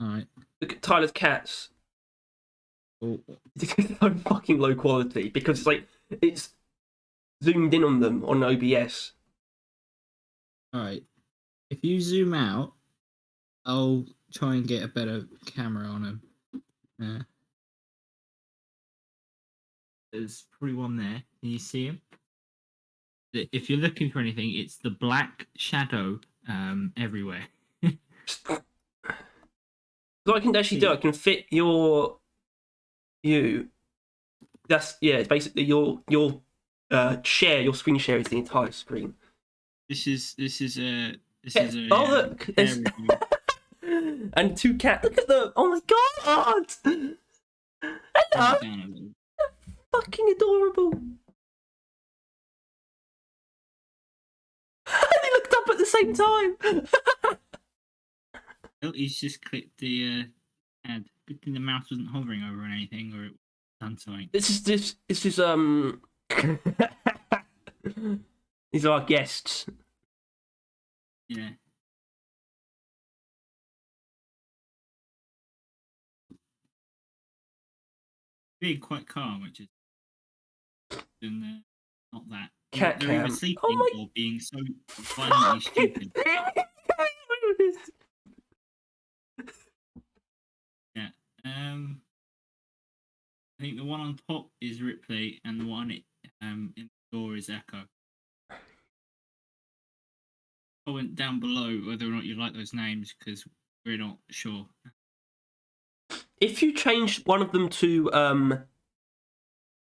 Alright. Look at Tyler's cats. Oh, It's so fucking low quality because it's like it's zoomed in on them on OBS. alright. If you zoom out, I'll try and get a better camera on him. There's probably one there. Can you see him? If you're looking for anything, it's the black shadow everywhere. So I can actually do, I can fit you. That's it's basically your screen share is the entire screen. This is a oh look, and two cats. Look at them! Oh my god! Hello, fucking adorable. They looked up at the same time. Oh, he's just clicked the ad. Good thing the mouse wasn't hovering over anything, or it done something. This is these are our guests. Yeah. Being quite calm, which is not that. Cat they're either cam. sleeping or being so violently stupid. Yeah. I think the one on top is Ripley, and the one in the door is Echo. Comment down below whether or not you like those names, because we're not sure. If you change one of them to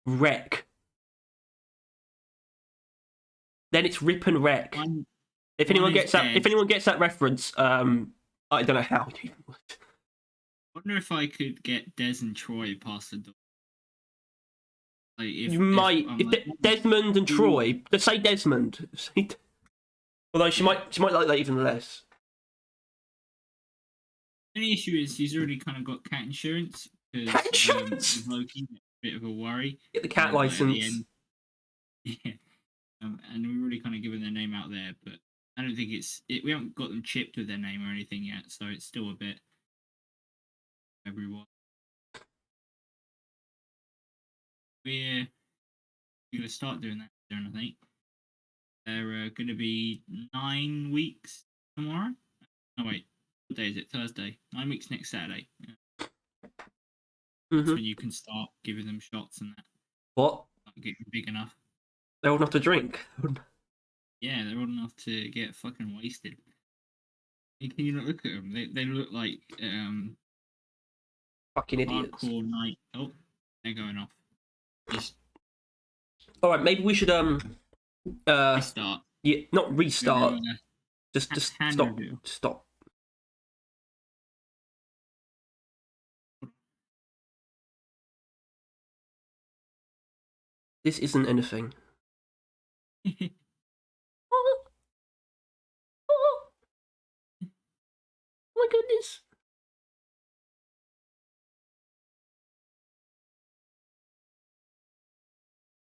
Wreck, then it's Rip and Wreck. If anyone gets that reference, I don't know how you would. I wonder if I could get Des and Troy past the door. Like if Desmond and Troy. Just say Desmond. Although she might like that even less. The only issue is he's already kind of got cat insurance. Cat insurance. Loki, a bit of a worry. Get the cat license. Yeah. And we've already kind of given their name out there, but I don't think we haven't got them chipped with their name or anything yet, so it's still a bit everyone. We're going to start doing that soon, I think. They're going to be 9 weeks tomorrow. Oh wait, what day is it? Thursday. 9 weeks next Saturday. Yeah. That's when you can start giving them shots and that. What? Get big enough. They're old enough to drink. Yeah, they're old enough to get fucking wasted. Can you not look at them? They look like fucking idiots. Hardcore night. Oh, they're going off. All right, maybe we should restart. Yeah, not restart. Just stop. Review. Stop. This isn't anything. Oh my goodness.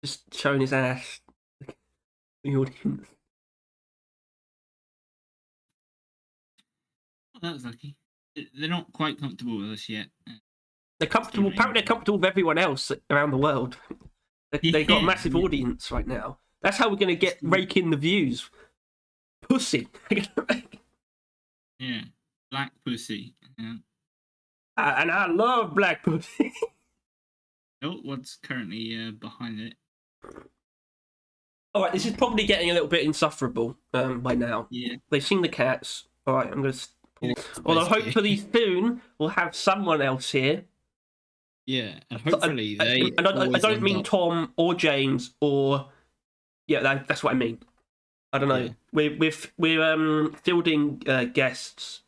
Just showing his ass. The audience. Oh, that was lucky. They're not quite comfortable with us yet. They're comfortable. Apparently, they're comfortable with everyone else around the world. They've got a massive audience right now. That's how we're going to rake in the views. Pussy. Yeah, black pussy. Yeah. And I love black pussy. Oh, what's currently behind it? All right, this is probably getting a little bit insufferable by now. Yeah. They've seen the cats. All right, I'm going to... Although hopefully soon we'll have someone else here. Yeah, and hopefully I don't mean Tom or James or... Yeah, that's what I mean. I don't know. Yeah. We're fielding guests,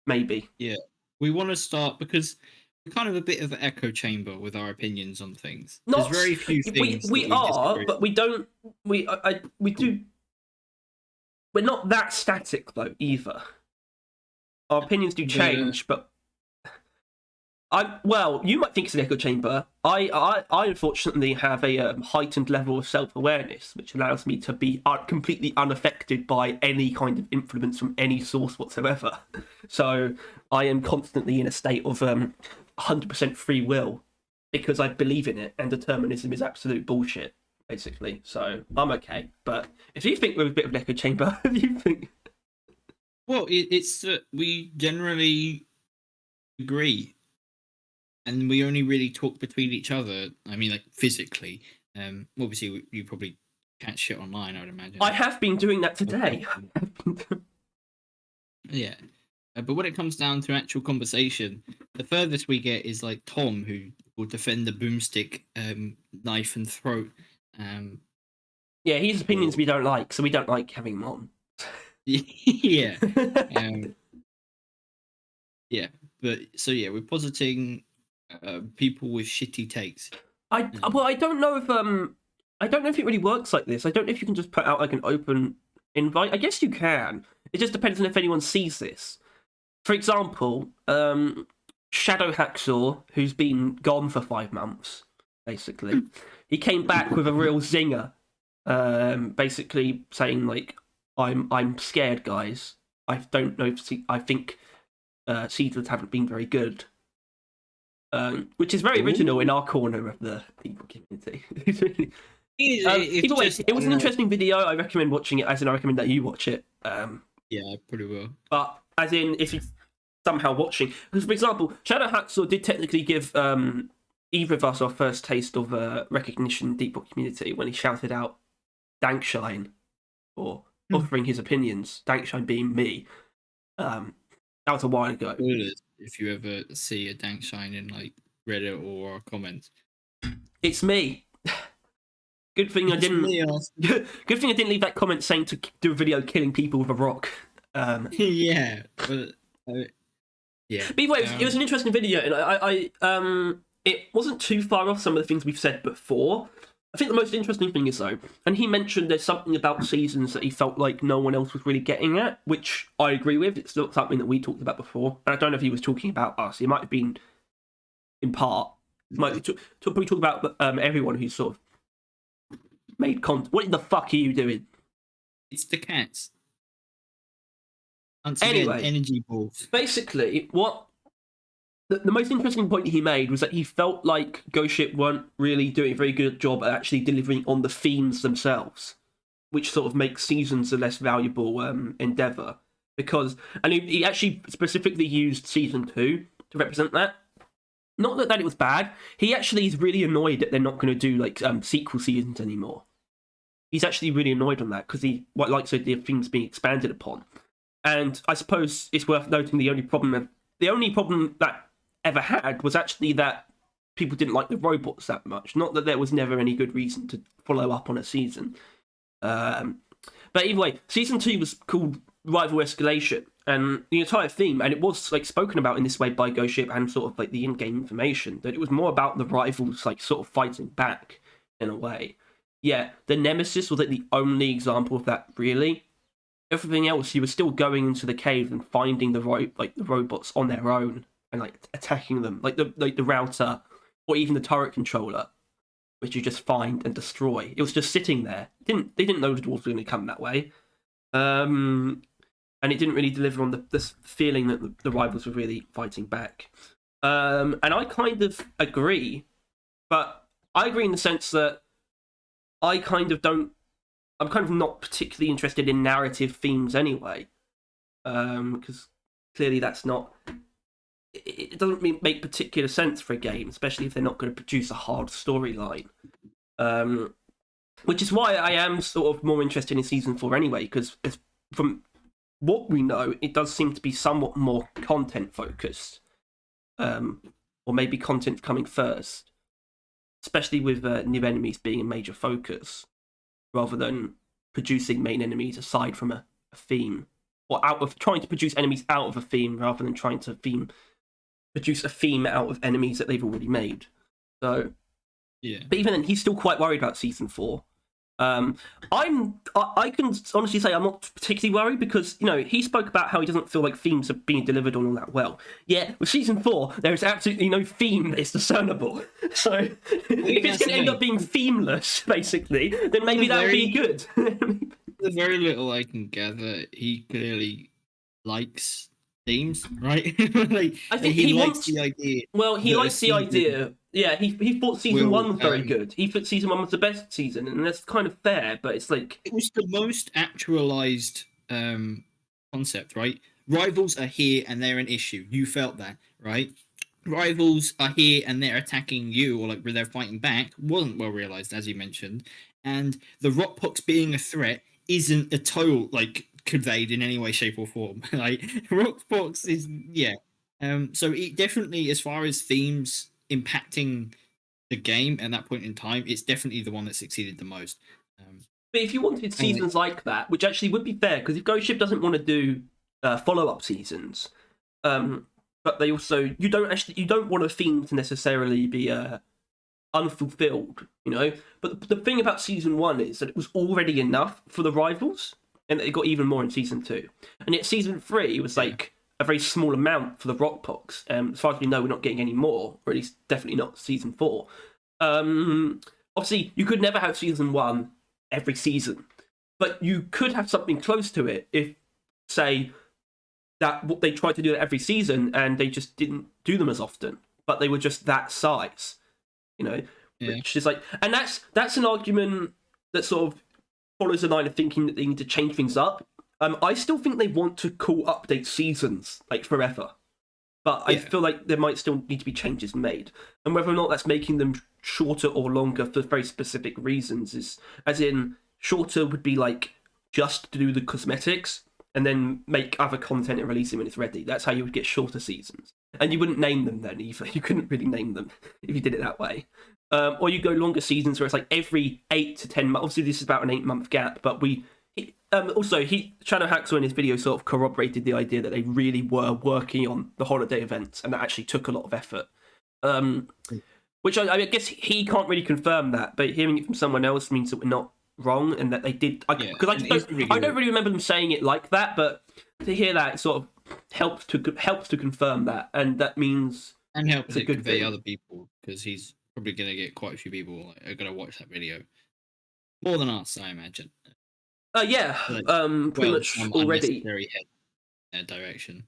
maybe. Yeah, we want to start because we're kind of a bit of an echo chamber with our opinions on things. There's very few things we are, but we don't. We do. We're not that static though either. Our opinions do change, but Well, you might think it's an echo chamber. I unfortunately have a heightened level of self-awareness, which allows me to be completely unaffected by any kind of influence from any source whatsoever. So I am constantly in a state of 100% free will because I believe in it, and determinism is absolute bullshit, basically. So I'm okay. But if you think we're a bit of an echo chamber, if you think, Well, it's that we generally agree, and we only really talk between each other. I mean, like physically. Obviously, you probably can't shit online, I would imagine. I have been doing that today. Yeah. But when it comes down to actual conversation, the furthest we get is like Tom, who will defend the boomstick, knife and throat. Yeah, his opinions we don't like, so we don't like having him on. Yeah. Yeah. But so yeah, we're positing people with shitty takes. I don't know if it really works like this. I don't know if you can just put out like an open invite. I guess you can. It just depends on if anyone sees this. For example, Shadow Hacksaw, who's been gone for 5 months, basically, he came back with a real zinger, basically saying like, "I'm scared, guys. I don't know. I think seasons haven't been very good." Which is very original in our corner of the people community. Either way, it was an interesting video. I recommend watching it, as in I recommend that you watch it. Yeah, pretty well. But as in, if you're somehow watching, because for example, Shadow Hacksaw did technically give either of us our first taste of recognition in Deep Rock community when he shouted out Dankshine for offering his opinions. Dankshine being me. That was a while ago. If you ever see a Dankshine in like Reddit or comments, it's me. Good thing I didn't. Good thing I didn't leave that comment saying to do a video killing people with a rock. Yeah, but yeah. But anyway, it was an interesting video, and I it wasn't too far off some of the things we've said before. I think the most interesting thing is though, and he mentioned there's something about seasons that he felt like no one else was really getting at, which I agree with. It's not something that we talked about before, and I don't know if he was talking about us. He might have been in part. He might probably talk about everyone who's sort of made content. What the fuck are you doing? It's the cats. Anyway, energy balls. Basically, what the most interesting point he made was that he felt like Ghost Ship weren't really doing a very good job at actually delivering on the themes themselves, which sort of makes seasons a less valuable endeavor. And he actually specifically used season 2 to represent that. Not that it was bad. He actually is really annoyed that they're not going to do like sequel seasons anymore. He's actually really annoyed on that because he likes the idea of things being expanded upon. And I suppose it's worth noting the only problem that ever had was actually that people didn't like the robots that much. Not that there was never any good reason to follow up on a season. But either way, season 2 was called Rival Escalation, and the entire theme, and it was like spoken about in this way by Ghost Ship and sort of like the in-game information, that it was more about the rivals like sort of fighting back in a way. Yeah, the Nemesis was like the only example of that really. Everything else, you were still going into the cave and finding the robots on their own and like attacking them, like the router or even the turret controller, which you just find and destroy. It was just sitting there. They didn't know the dwarves were going to come that way, and it didn't really deliver on this feeling that the rivals were really fighting back. And I kind of agree, but I agree in the sense that I'm kind of not particularly interested in narrative themes anyway, because clearly that's not. It doesn't make particular sense for a game, especially if they're not going to produce a hard storyline. Which is why I am sort of more interested in season 4 anyway, because from what we know, it does seem to be somewhat more content focused, or maybe content coming first, especially with new enemies being a major focus, rather than producing main enemies aside from a theme, or trying to produce enemies out of a theme rather than trying to produce a theme out of enemies that they've already made. So, yeah. But even then, he's still quite worried about season 4. I can honestly say I'm not particularly worried because he spoke about how he doesn't feel like themes are being delivered on all that well. Yeah, with season 4, there is absolutely no theme that is discernible. So if it's going to end up being themeless, basically, then maybe that would be good. The very little I can gather, he clearly likes themes, right? I think he likes the idea. Well, he likes the idea. Yeah, he thought season 1 was very good. He thought season 1 was the best season, and that's kind of fair. But it's like it was the most actualized concept, right? Rivals are here and they're an issue. You felt that, right? Rivals are here and they're attacking you, or like they're fighting back. Wasn't well realized, as you mentioned, and the Rockpox being a threat isn't at all like conveyed in any way, shape, or form. Like Rockpox is, yeah. So it definitely, as far as themes impacting the game at that point in time, it's definitely the one that succeeded the most. But if you wanted seasons like that, which actually would be fair, because if Ghost Ship doesn't want to do follow-up seasons, but they also you don't want a theme to necessarily be unfulfilled, But the thing about season 1 is that it was already enough for the rivals, and it got even more in season 2, and yet season 3 was like a very small amount for the Rockpox. As far as we know, we're not getting any more, or at least definitely not season 4. Obviously, you could never have season 1 every season, but you could have something close to it if, say, that what they tried to do it every season and they just didn't do them as often, but they were just that size, which is like, and that's an argument that sort of follows the line of thinking that they need to change things up. I still think they want to call update seasons like forever, but I feel like there might still need to be changes made, and whether or not that's making them shorter or longer for very specific reasons is, as in, shorter would be like just to do the cosmetics and then make other content and release it when it's ready. That's how you would get shorter seasons, and you wouldn't name them then either. You couldn't really name them if you did it that way. Or you go longer seasons where it's like every 8 to 10 months. Obviously, this is about an 8-month gap, but Shadow Haxor in his video sort of corroborated the idea that they really were working on the holiday events, and that actually took a lot of effort. Which I guess he can't really confirm that, but hearing it from someone else means that we're not wrong and that they did. Because I don't really remember them saying it like that, but to hear that sort of helps to confirm that, and that means and helps it convey other people, because he's probably going to get quite a few people are going to watch that video more than us, I imagine. Pretty much already. Very head in that direction.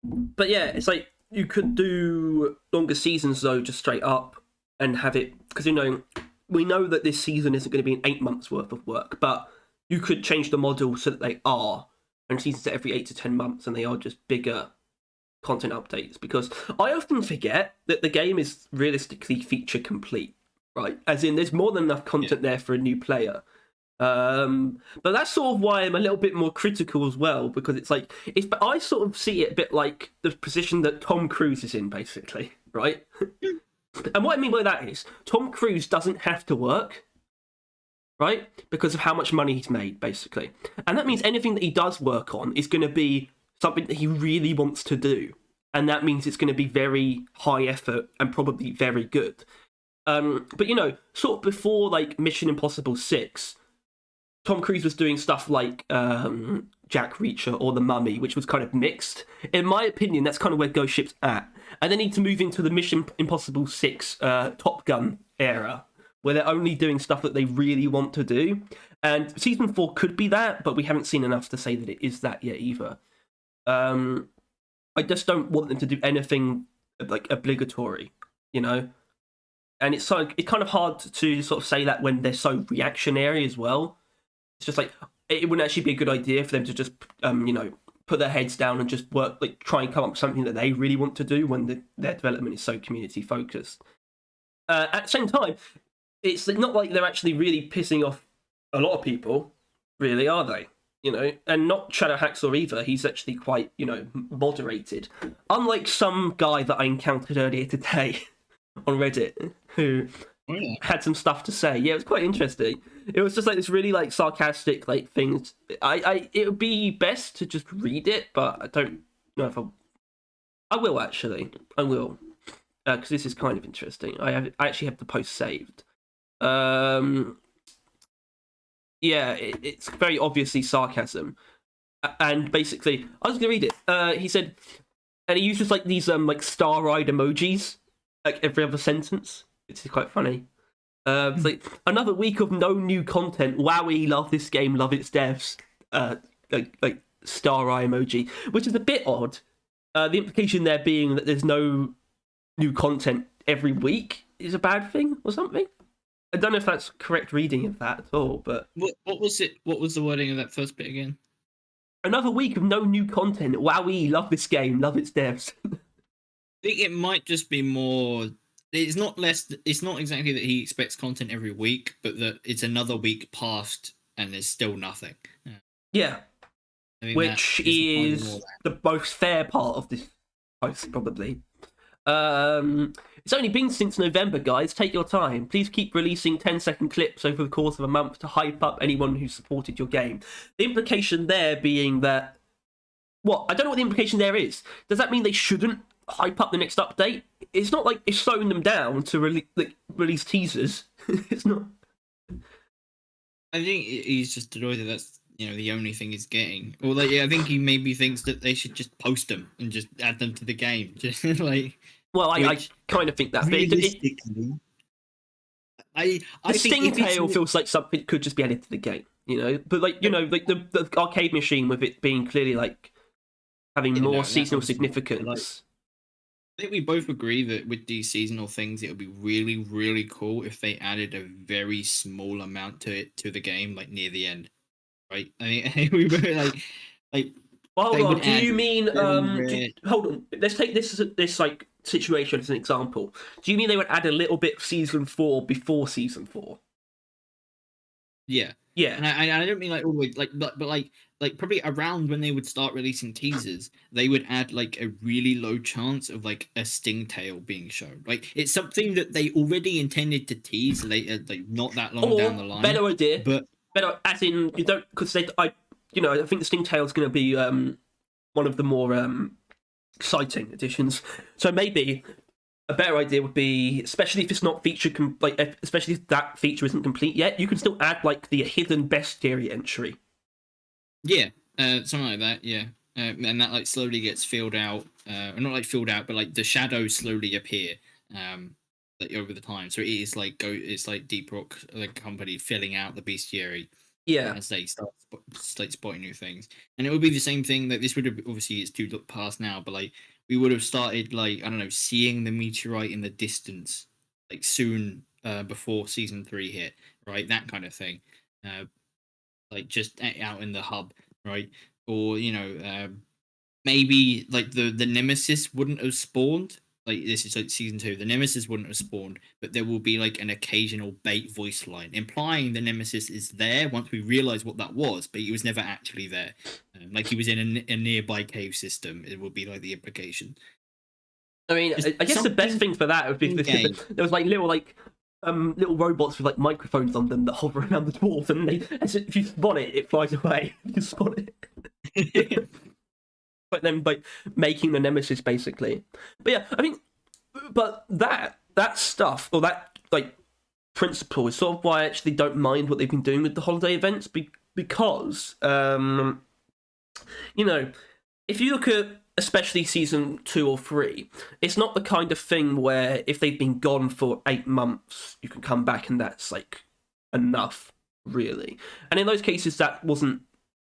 But yeah, it's like you could do longer seasons though, just straight up, and have it, because we know that this season isn't going to be an 8 months worth of work, but you could change the model so that they are, and seasons are every 8 to 10 months, and they are just bigger content updates, because I often forget that the game is realistically feature complete, right? As in, there's more than enough content there for a new player. But that's sort of why I'm a little bit more critical as well, because it's like, I sort of see it a bit like the position that Tom Cruise is in, basically, right? And what I mean by that is, Tom Cruise doesn't have to work, right? Because of how much money he's made, basically. And that means anything that he does work on is going to be something that he really wants to do. And that means it's going to be very high effort and probably very good. But, sort of before, like, Mission Impossible 6, Tom Cruise was doing stuff like Jack Reacher or The Mummy, which was kind of mixed. In my opinion, that's kind of where Ghost Ship's at. And they need to move into the Mission Impossible 6 Top Gun era, where they're only doing stuff that they really want to do. And Season 4 could be that, but we haven't seen enough to say that it is that yet either. I just don't want them to do anything, like, obligatory, And it's kind of hard to sort of say that when they're so reactionary as well. It's just like, it wouldn't actually be a good idea for them to just, put their heads down and just work, like, try and come up with something that they really want to do when their development is so community focused. At the same time, it's not like they're actually really pissing off a lot of people, really, are they? And not Shadow Haxor either. He's actually quite, moderated. Unlike some guy that I encountered earlier today on Reddit who had some stuff to say. Yeah, it was quite interesting. It was just like this really like sarcastic like things. It would be best to just read it, but I don't know if I will actually. I will, because this is kind of interesting. I actually have the post saved. Yeah, it's very obviously sarcasm. And basically, I was gonna read it. He said, and he uses like these like star-eyed emojis like every other sentence, which is quite funny. It's like another week of no new content. Wowie, love this game, love its devs. Like star eye emoji, which is a bit odd. The implication there being that there's no new content every week is a bad thing or something. I don't know if that's correct reading of that at all, but what was it? What was the wording of that first bit again? another week of no new content. Wowie, love this game, love its devs. I think it might just be more. It's not less. It's not exactly that he expects content every week, but that it's another week past and there's still nothing. Yeah, I think which is the most fair part of this post, probably. It's only been since November, guys. Take your time. Please keep releasing 10-second clips over the course of a month to hype up anyone who supported your game. The implication there being that... What? I don't know what the implication there is. Does that mean they shouldn't hype up the next update? It's not like it's slowing them down to release teasers. It's not... I think he's just annoyed that that's the only thing he's getting. Or like, I think he maybe thinks that they should just post them and just add them to the game. Just like... Well, I kind of think that. Realistically, I the think Stingtail feels like something could just be added to the game, But like like the arcade machine with it being clearly like having more seasonal significance. I think we both agree that with these seasonal things, it would be really, really cool if they added a very small amount to the game, like near the end, right? I think we were like. Well, hold on. Do you mean hold on? Let's take this like situation as an example. Do you mean they would add a little bit of season 4 before season 4? Yeah, yeah. And I don't mean like all the way but like probably around when they would start releasing teasers, they would add like a really low chance of like a Stingtail being shown. Like it's something that they already intended to tease later, like not that long down the line. Better idea, but better as in you don't because I think the Stingtail is going to be one of the more exciting additions. So maybe a better idea would be, especially if it's not featured, especially if that feature isn't complete yet, you can still add like the hidden bestiary entry. Yeah, something like that. Yeah, and that like slowly gets filled out, or not like filled out, but like the shadows slowly appear, like over the time. So it is like it's like Deep Rock, the company filling out the bestiary. Yeah, as they start spotting new things, and it would be the same thing that this would have obviously it's too past now, but like we would have started like I don't know, seeing the meteorite in the distance like soon before season 3 hit, right? That kind of thing, like just out in the hub, right? Or maybe like the nemesis wouldn't have spawned. Like this is like season 2, the nemesis wouldn't have spawned, but there will be like an occasional bait voice line implying the nemesis is there once we realize what that was, but he was never actually there. Like he was in a nearby cave system. It would be like the implication. I mean, I guess the best thing for that would be there was like little robots with like microphones on them that hover around the dwarves, and if you spot it, it flies away. You spot it. But then like making the nemesis basically. But yeah, I mean, but that stuff or that like principle is sort of why I actually don't mind what they've been doing with the holiday events because if you look at especially season 2 or 3, it's not the kind of thing where if they've been gone for 8 months you can come back and that's like enough really. And in those cases that wasn't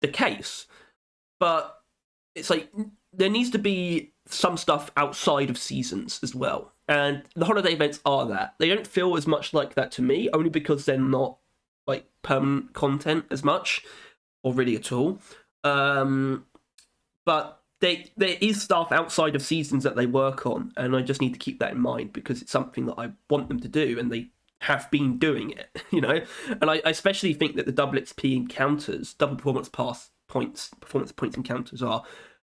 the case, but it's like there needs to be some stuff outside of seasons as well. And the holiday events are that. They don't feel as much like that to me, only because they're not like permanent content as much, or really at all. But there is stuff outside of seasons that they work on, and I just need to keep that in mind because it's something that I want them to do, and they have been doing it, And I especially think that the double XP encounters, double performance points encounters are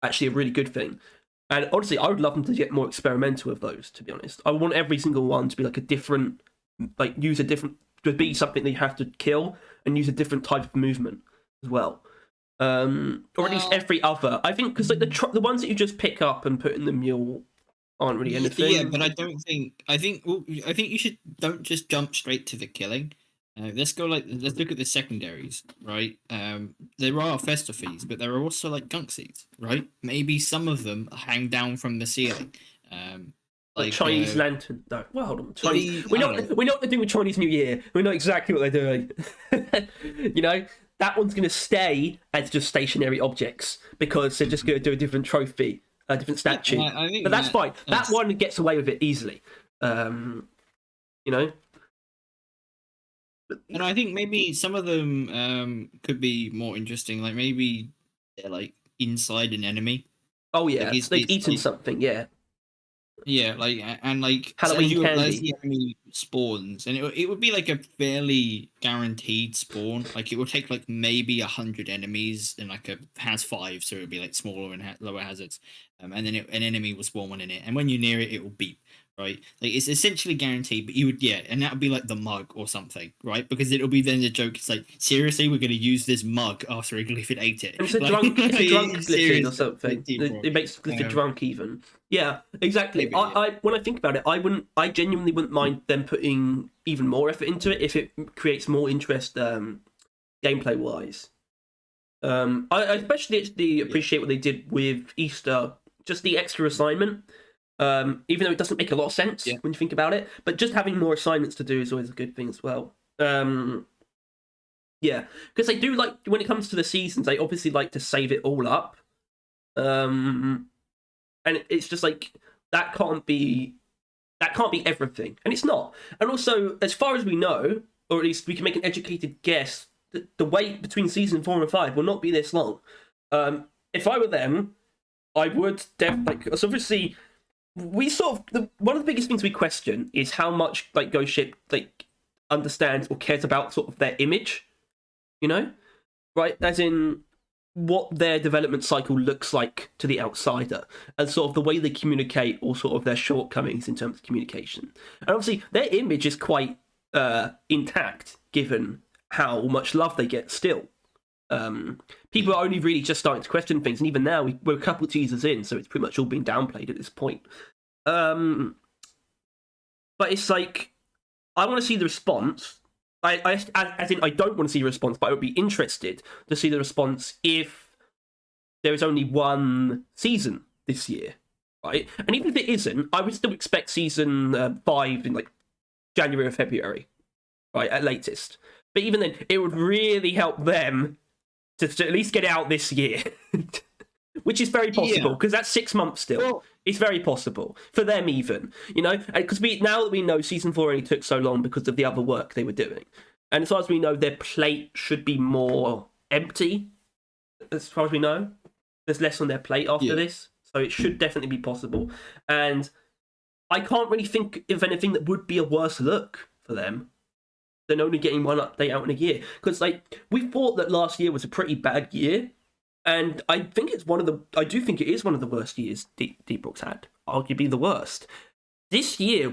actually a really good thing. And honestly, I would love them to get more experimental with those, to be honest. I want every single one to be like a different, like to be something that you have to kill and use a different type of movement as well. Or at least every other. I think because like the ones that you just pick up and put in the mule aren't really Yeah, anything. but I don't think. I think you should don't just jump straight to the killing. Let's look at the secondaries, right? There are fester fees, but there are also like gunk seeds, right? Maybe some of them hang down from the ceiling. Um, Like like Chinese lantern. No, well, hold on. Chinese. bloody, We I know don't know. we know what they're doing with Chinese New Year. We know exactly what they're doing. You know, that one's going to stay as just stationary objects because they're just going to do a different trophy, a different statue. I think But that's fine. That that's one gets away with it easily. You know. and I think maybe some of them could be more interesting. Like maybe they're like inside an enemy. Oh Like yeah, they've it's eaten like something. Yeah, yeah, like and like Halloween as candy. the enemy spawns, and it would be like a fairly guaranteed spawn. Like it would take like maybe 100 enemies, and like a has five, so it would be like smaller and lower hazards. And then an enemy will spawn one in it, and when you're near it, it will beep. Right, like it's essentially guaranteed, but you would and that would be like the mug or something, right? Because it'll be then the joke. It's like seriously, we're going to use this mug after a Glyphid ate it. And it's a Like, drunk, it's a drunk Glyphid or serious, something. It makes Glyphid Um, drunk even. Yeah, exactly. maybe, yeah. I when I think about it, I genuinely wouldn't mind them putting even more effort into it if it creates more interest, gameplay wise. I especially actually appreciate what they did with Easter, just the extra assignment. Even though it doesn't make a lot of sense Yeah. when you think about it, but just having more assignments to do is always a good thing as well. Yeah, because they do like when it comes to the seasons, they obviously like to save it all up. And it's just like that can't be everything, and it's not. And also, as far as we know, or at least we can make an educated guess, the wait between season 4 and 5 will not be this long. If I were them, I would definitely. So obviously, we sort of one of the biggest things we question is how much like Ghost Ship like understands or cares about sort of their image, you know, right? As in what their development cycle looks like to the outsider, and sort of the way they communicate, or sort of their shortcomings in terms of communication. And obviously, their image is quite intact given how much love they get still. People are only really just starting to question things, and even now we're a couple of teasers in, so it's pretty much all been downplayed at this point. But it's like I want to see the response. As in, I don't want to see a response, but I would be interested to see the response if there is only one season this year, right? And even if it isn't, I would still expect season 5 in like January or February, right, at latest. But even then, it would really help them to at least get it out this year, which is very possible because that's 6 months still. Well, it's very possible for them, even, you know, because now that we know season 4 only took so long because of the other work they were doing, and as far as we know, their plate should be more empty. As far as we know, there's less on their plate after this, so it should definitely be possible. And I can't really think of anything that would be a worse look for them than only getting one update out in a year. Because like we thought that last year was a pretty bad year, and I think it is one of the worst years Deep Rock's had, arguably the worst. This year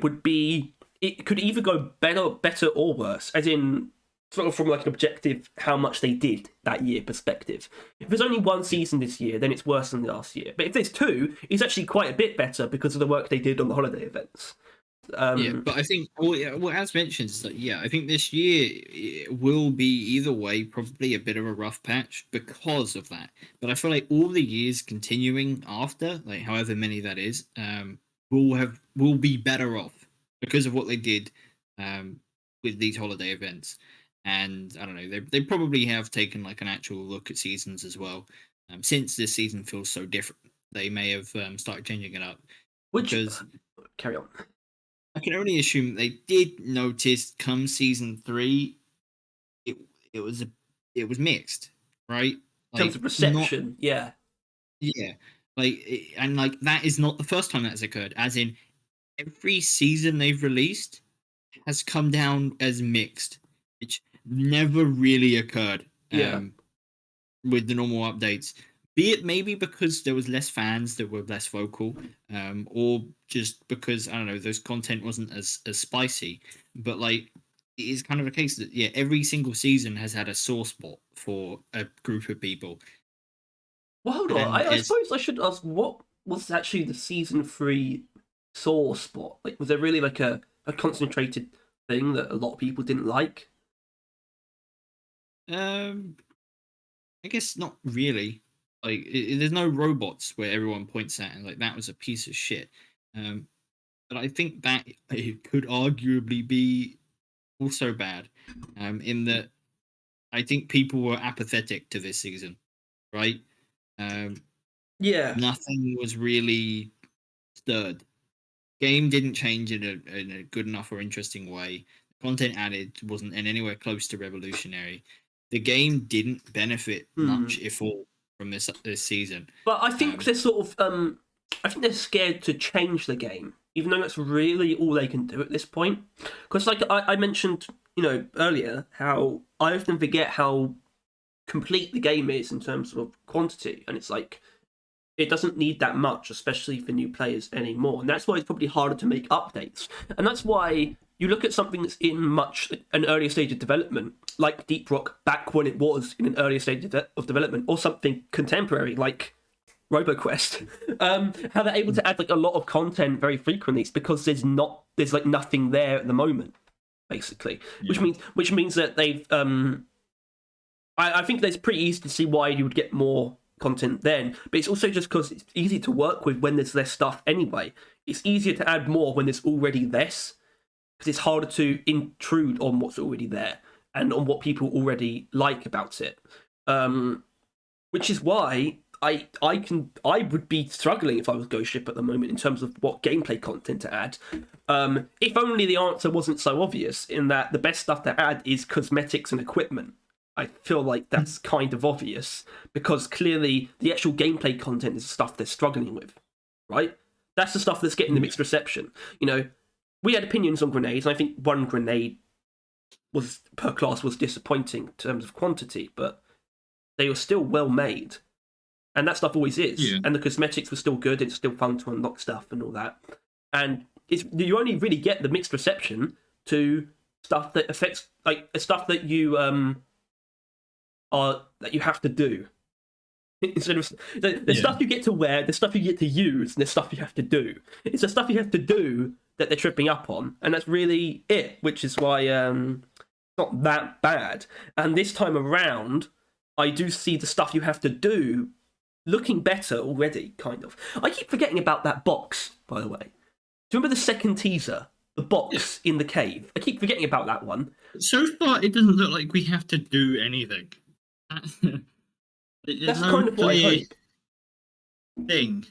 it could either go better or worse, as in sort of from like an objective how much they did that year perspective. If there's only one season this year, then it's worse than last year. But if there's two, it's actually quite a bit better because of the work they did on the holiday events. But I think, as mentioned, is that I think this year it will be either way probably a bit of a rough patch because of that. But I feel like all the years continuing after, like however many that is, will be better off because of what they did with these holiday events. And I don't know, they probably have taken like an actual look at seasons as well. Since this season feels so different, they may have started changing it up. Because carry on. I can only assume they did notice come season 3, it was mixed, right? In terms of reception, yeah, and like that is not the first time that has occurred. As in, every season they've released has come down as mixed, which never really occurred. With the normal updates. Be it maybe because there was less fans that were less vocal, or just because, I don't know, those content wasn't as spicy. But like, it is kind of a case that every single season has had a sore spot for a group of people. Well, hold on. I suppose I should ask, what was actually the season 3 sore spot? Like, was there really like a concentrated thing that a lot of people didn't like? I guess not really. Like, there's no robots where everyone points at and like that was a piece of shit. Um, but I think that it could arguably be also bad. In that I think people were apathetic to this season, right? Um, Yeah. Nothing was really stirred. Game didn't change in a good enough or interesting way. Content added wasn't in anywhere close to revolutionary. The game didn't benefit much, if all, from this season. But I think Um, they're sort of I think they're scared to change the game, even though that's really all they can do at this point. Because like I mentioned, earlier, how I often forget how complete the game is in terms of quantity, and it's like it doesn't need that much, especially for new players anymore. And that's why it's probably harder to make updates. And that's why you look at something that's in an earlier stage of development, like Deep Rock back when it was in an earlier stage of development, or something contemporary like RoboQuest. How they're able to add like a lot of content very frequently. It's because there's like nothing there at the moment, basically. Yeah. Which means that they've I think it's pretty easy to see why you would get more content then, but it's also just because it's easy to work with when there's less stuff anyway. It's easier to add more when there's already less, because it's harder to intrude on what's already there and on what people already like about it. Which is why I would be struggling if I was Ghost Ship at the moment in terms of what gameplay content to add. If only the answer wasn't so obvious, in that the best stuff to add is cosmetics and equipment. I feel like that's kind of obvious, because clearly the actual gameplay content is the stuff they're struggling with, right? That's the stuff that's getting the mixed reception. We had opinions on grenades, and I think one grenade per class was disappointing in terms of quantity, but they were still well made, and that stuff always is. Yeah. And the cosmetics were still good. It's still fun to unlock stuff and all that. And you only really get the mixed reception to stuff that affects, like, stuff that you that you have to do. Instead of the stuff you get to wear, the stuff you get to use, and the stuff you have to do. It's the stuff you have to do that they're tripping up on, and that's really it. Which is why it's not that bad. And this time around, I do see the stuff you have to do looking better already. Kind of. I keep forgetting about that box, by the way. Do you remember the second teaser? The box in the cave. I keep forgetting about that one. so far, it doesn't look like we have to do anything. That's kind of what I hope. Thing.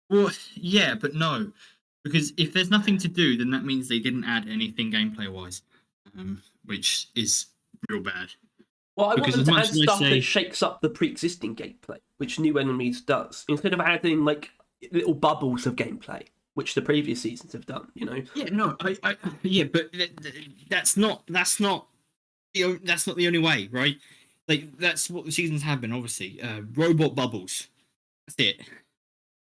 Well, yeah, but no, because if there's nothing to do, then that means they didn't add anything gameplay-wise, which is real bad. Well, I want Because them as to much add as I stuff say- that shakes up the pre-existing gameplay, which New Enemies does, instead of adding like little bubbles of gameplay, which the previous seasons have done. Yeah, no, yeah, but that's not the only way, right? Like, that's what the seasons have been, obviously. Robot bubbles. That's it.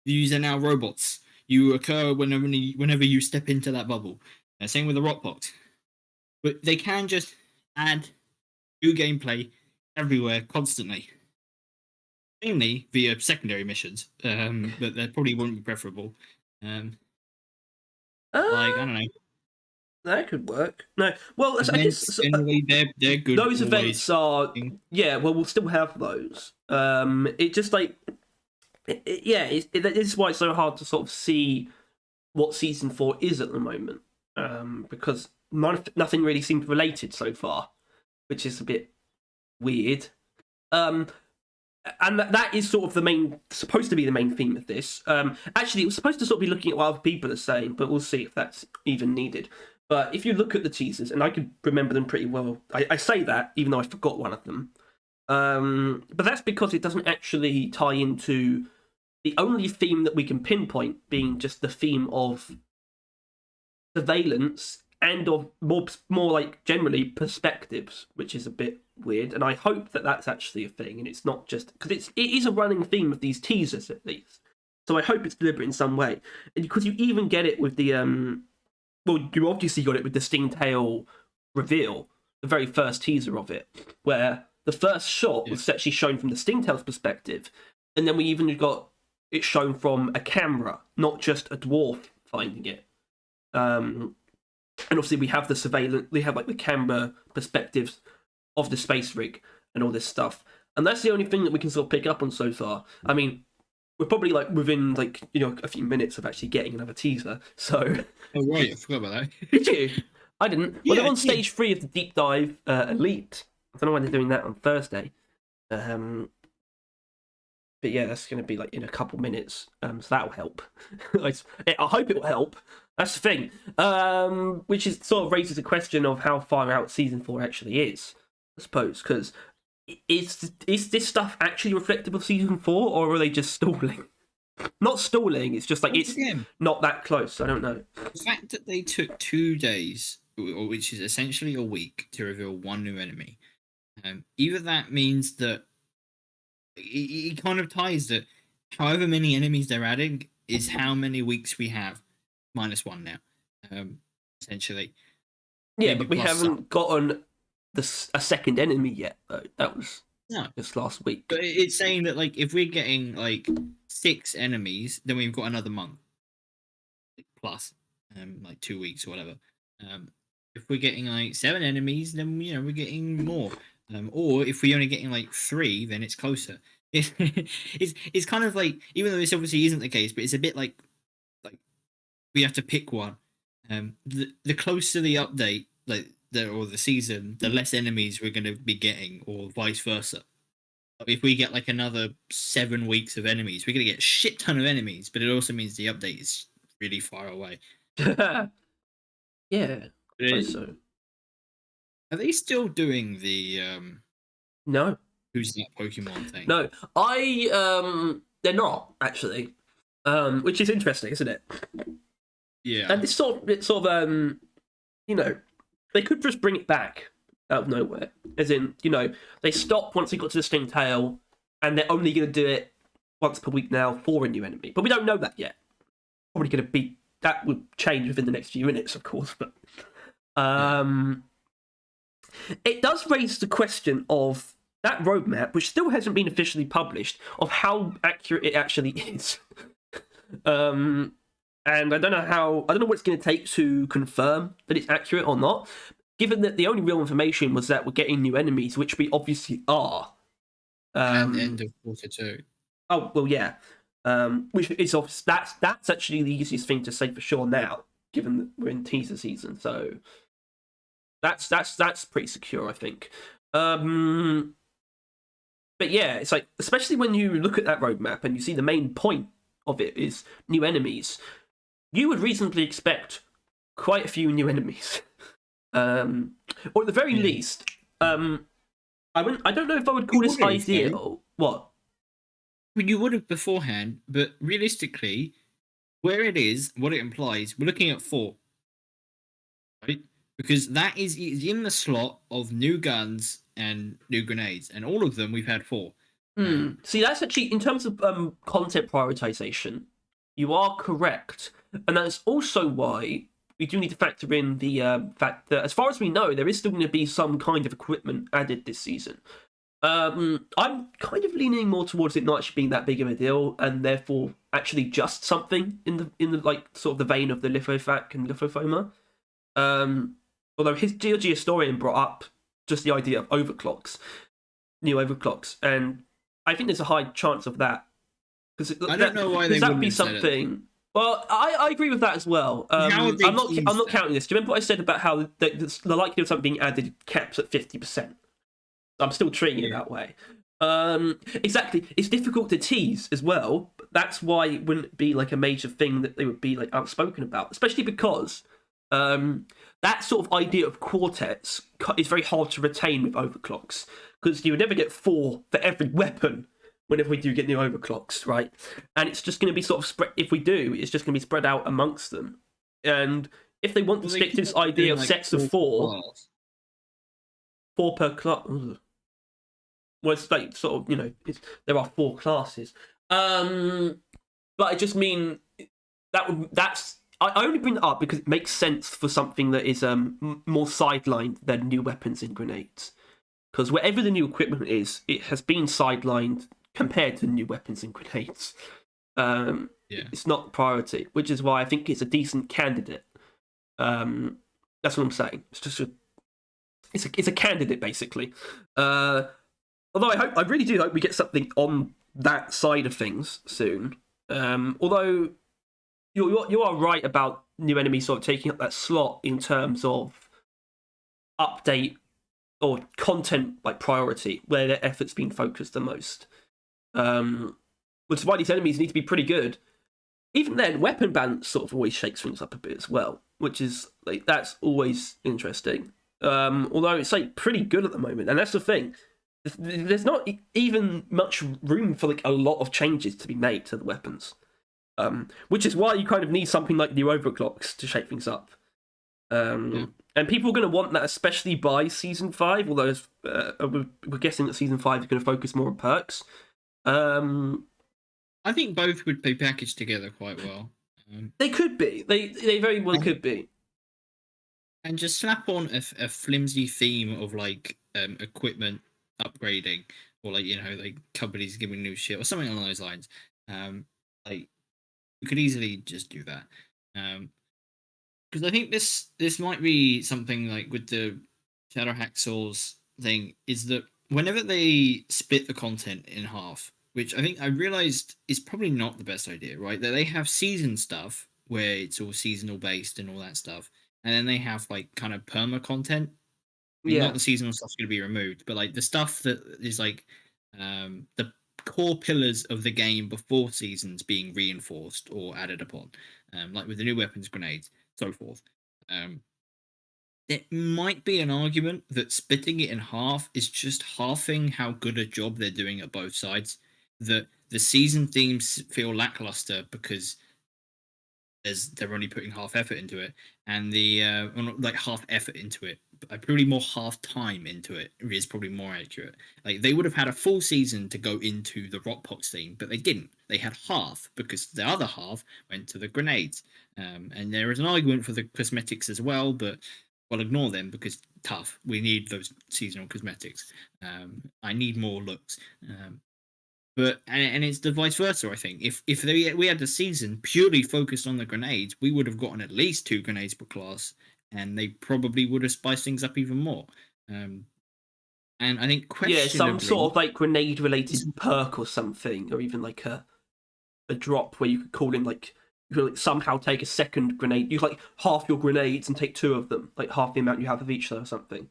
These are now robots. You occur whenever you step into that bubble. Same with the rock box. But they can just add new gameplay everywhere constantly. Mainly via secondary missions, but that probably wouldn't be preferable. I don't know. That could work. No, well, I Events, guess generally, they're good. those always. events are. Yeah, well, we'll still have those. It just like, this is why it's so hard to sort of see what season 4 is at the moment, because nothing really seemed related so far, which is a bit weird. And that is sort of supposed to be the main theme of this. Actually, it was supposed to sort of be looking at what other people are saying, but we'll see if that's even needed. But if you look at the teasers, and I could remember them pretty well, I say that even though I forgot one of them. But that's because it doesn't actually tie into the only theme that we can pinpoint being just the theme of surveillance and of more like generally perspectives, which is a bit weird. And I hope that that's actually a thing, and it's not just because it is a running theme of these teasers at least. So I hope it's deliberate in some way, and because you even get it with the well, you obviously got it with the Stingtail reveal, the very first teaser of it, where the first shot was actually shown from the Stingtail's perspective, and then we even got it shown from a camera, not just a dwarf finding it. And obviously we have the surveillance, we have like the camera perspectives of the space rig and all this stuff. And that's the only thing that we can sort of pick up on so far. I mean, we're probably like within like, a few minutes of actually getting another teaser. So Oh right, I forgot about that. did you? I didn't. Well, they're on stage 3 of the Deep Dive Elite. I don't know why they're doing that on Thursday. But yeah, that's going to be like in a couple minutes. So that'll help. I hope it will help. That's the thing. Which is sort of raises the question of how far out season 4 actually is, I suppose. Because is this stuff actually reflective of season 4, or are they just stalling? Not stalling. It's just like it's not that close. I don't know. The fact that they took 2 days, which is essentially a week, to reveal one new enemy, either that means that it kind of ties that however many enemies they're adding is how many weeks we have, -1 now, essentially. Yeah, Maybe but we plus haven't gotten a second enemy yet, though. That was No. just last week. But it's saying that like if we're getting like 6 enemies, then we've got another month plus, like 2 weeks or whatever. If we're getting like 7 enemies, then we're getting more. Or if we're only getting like 3, then it's closer. It's kind of like, even though this obviously isn't the case, but it's a bit like we have to pick one. The closer the update, or the season, the less enemies we're going to be getting, or vice versa. If we get like another 7 weeks of enemies, we're going to get a shit ton of enemies, but it also means the update is really far away. Yeah, I suppose so. Are they still doing the No. Who's That Pokemon thing? No, they're not actually, which is interesting, isn't it? Yeah. And it's sort of, they could just bring it back out of nowhere, as in, they stop once they got to the Sting Tail, and they're only going to do it once per week now for a new enemy. But we don't know that yet. Probably going to be, that would change within the next few minutes, of course. But it does raise the question of that roadmap, which still hasn't been officially published, of how accurate it actually is. And I don't know what it's going to take to confirm that it's accurate or not, given that the only real information was that we're getting new enemies, which we obviously are. And end of quarter 2. Oh, well, yeah. Which is obvious. That's actually the easiest thing to say for sure now, given that we're in teaser season. So that's pretty secure, I think. But yeah, it's like, especially when you look at that roadmap and you see the main point of it is new enemies, you would reasonably expect quite a few new enemies. Or at the very least, I don't know if I would call this ideal. What? Well, you would have beforehand, but realistically, where it is, what it implies, we're looking at 4. Right? Because that is in the slot of new guns and new grenades, and all of them we've had 4. See, that's actually, in terms of content prioritization, you are correct. And that's also why we do need to factor in the fact that, as far as we know, there is still going to be some kind of equipment added this season. I'm kind of leaning more towards it not actually being that big of a deal, and therefore actually just something in the like sort of the vein of the Lithofac and Lithofoma. Although his GOG historian brought up just the idea of overclocks, new overclocks, and I think there's a high chance of that. Because I don't know why they that'd wouldn't be have said something. Well, I agree with that as well. I'm not counting this. Do you remember what I said about how the likelihood of something being added caps at 50%? I'm still treating it that way. Exactly. It's difficult to tease as well, but that's why it wouldn't be like a major thing that they would be like outspoken about, especially because that sort of idea of quartets is very hard to retain with overclocks, because you would never get 4 for every weapon whenever we do get new overclocks, right? And it's just going to be sort of spread. If we do, it's just going to be spread out amongst them. And if they want to stick to this idea of sets of 4 per class, well, it's like sort of, there are 4 classes. But I just mean that's. I only bring that up because it makes sense for something that is more sidelined than new weapons and grenades. Because wherever the new equipment is, it has been sidelined compared to new weapons and grenades. Yeah. It's not priority, which is why I think it's a decent candidate. That's what I'm saying. It's just it's a candidate basically. Although I really do hope we get something on that side of things soon. Although you are right about new enemies sort of taking up that slot in terms of update or content like priority, where their effort's been focused the most. Which is why these enemies need to be pretty good. Even then, weapon ban sort of always shakes things up a bit as well, which is like that's always interesting. Although it's like pretty good at the moment, and that's the thing. There's not even much room for like a lot of changes to be made to the weapons, which is why you kind of need something like new overclocks to shake things up. And people are going to want that, especially by season 5. Although we're guessing that season 5 is going to focus more on perks. I think both would be packaged together quite well. They could be. They very well could be. And just slap on a flimsy theme of like equipment upgrading, or like like companies giving new shit or something along those lines. Like you could easily just do that. Because I think this might be something like with the Shadow Hacksaws thing, is that whenever they split the content in half, which I realized is probably not the best idea, right? That they have season stuff where it's all seasonal based and all that stuff, and then they have like kind of perma content. Not the seasonal stuff's going to be removed, but like the stuff that is like the core pillars of the game before seasons being reinforced or added upon, like with the new weapons, grenades, so forth. There might be an argument that splitting it in half is just halving how good a job they're doing at both sides. That the season themes feel lackluster because they're only putting half effort into it, and the or not like half effort into it, but probably more half time into it is probably more accurate. Like they would have had a full season to go into the Rockpox theme, but they didn't. They had half because the other half went to the grenades. And there is an argument for the cosmetics as well, but we'll ignore them because tough. We need those seasonal cosmetics. I need more looks. But it's the vice versa. I think if we had the season purely focused on the grenades, we would have gotten at least 2 grenades per class, and they probably would have spiced things up even more. And I think some sort of like grenade related perk or something, or even like a drop where you could call in like you could like somehow take a second grenade. You like half your grenades and take 2 of them, like half the amount you have of each or something.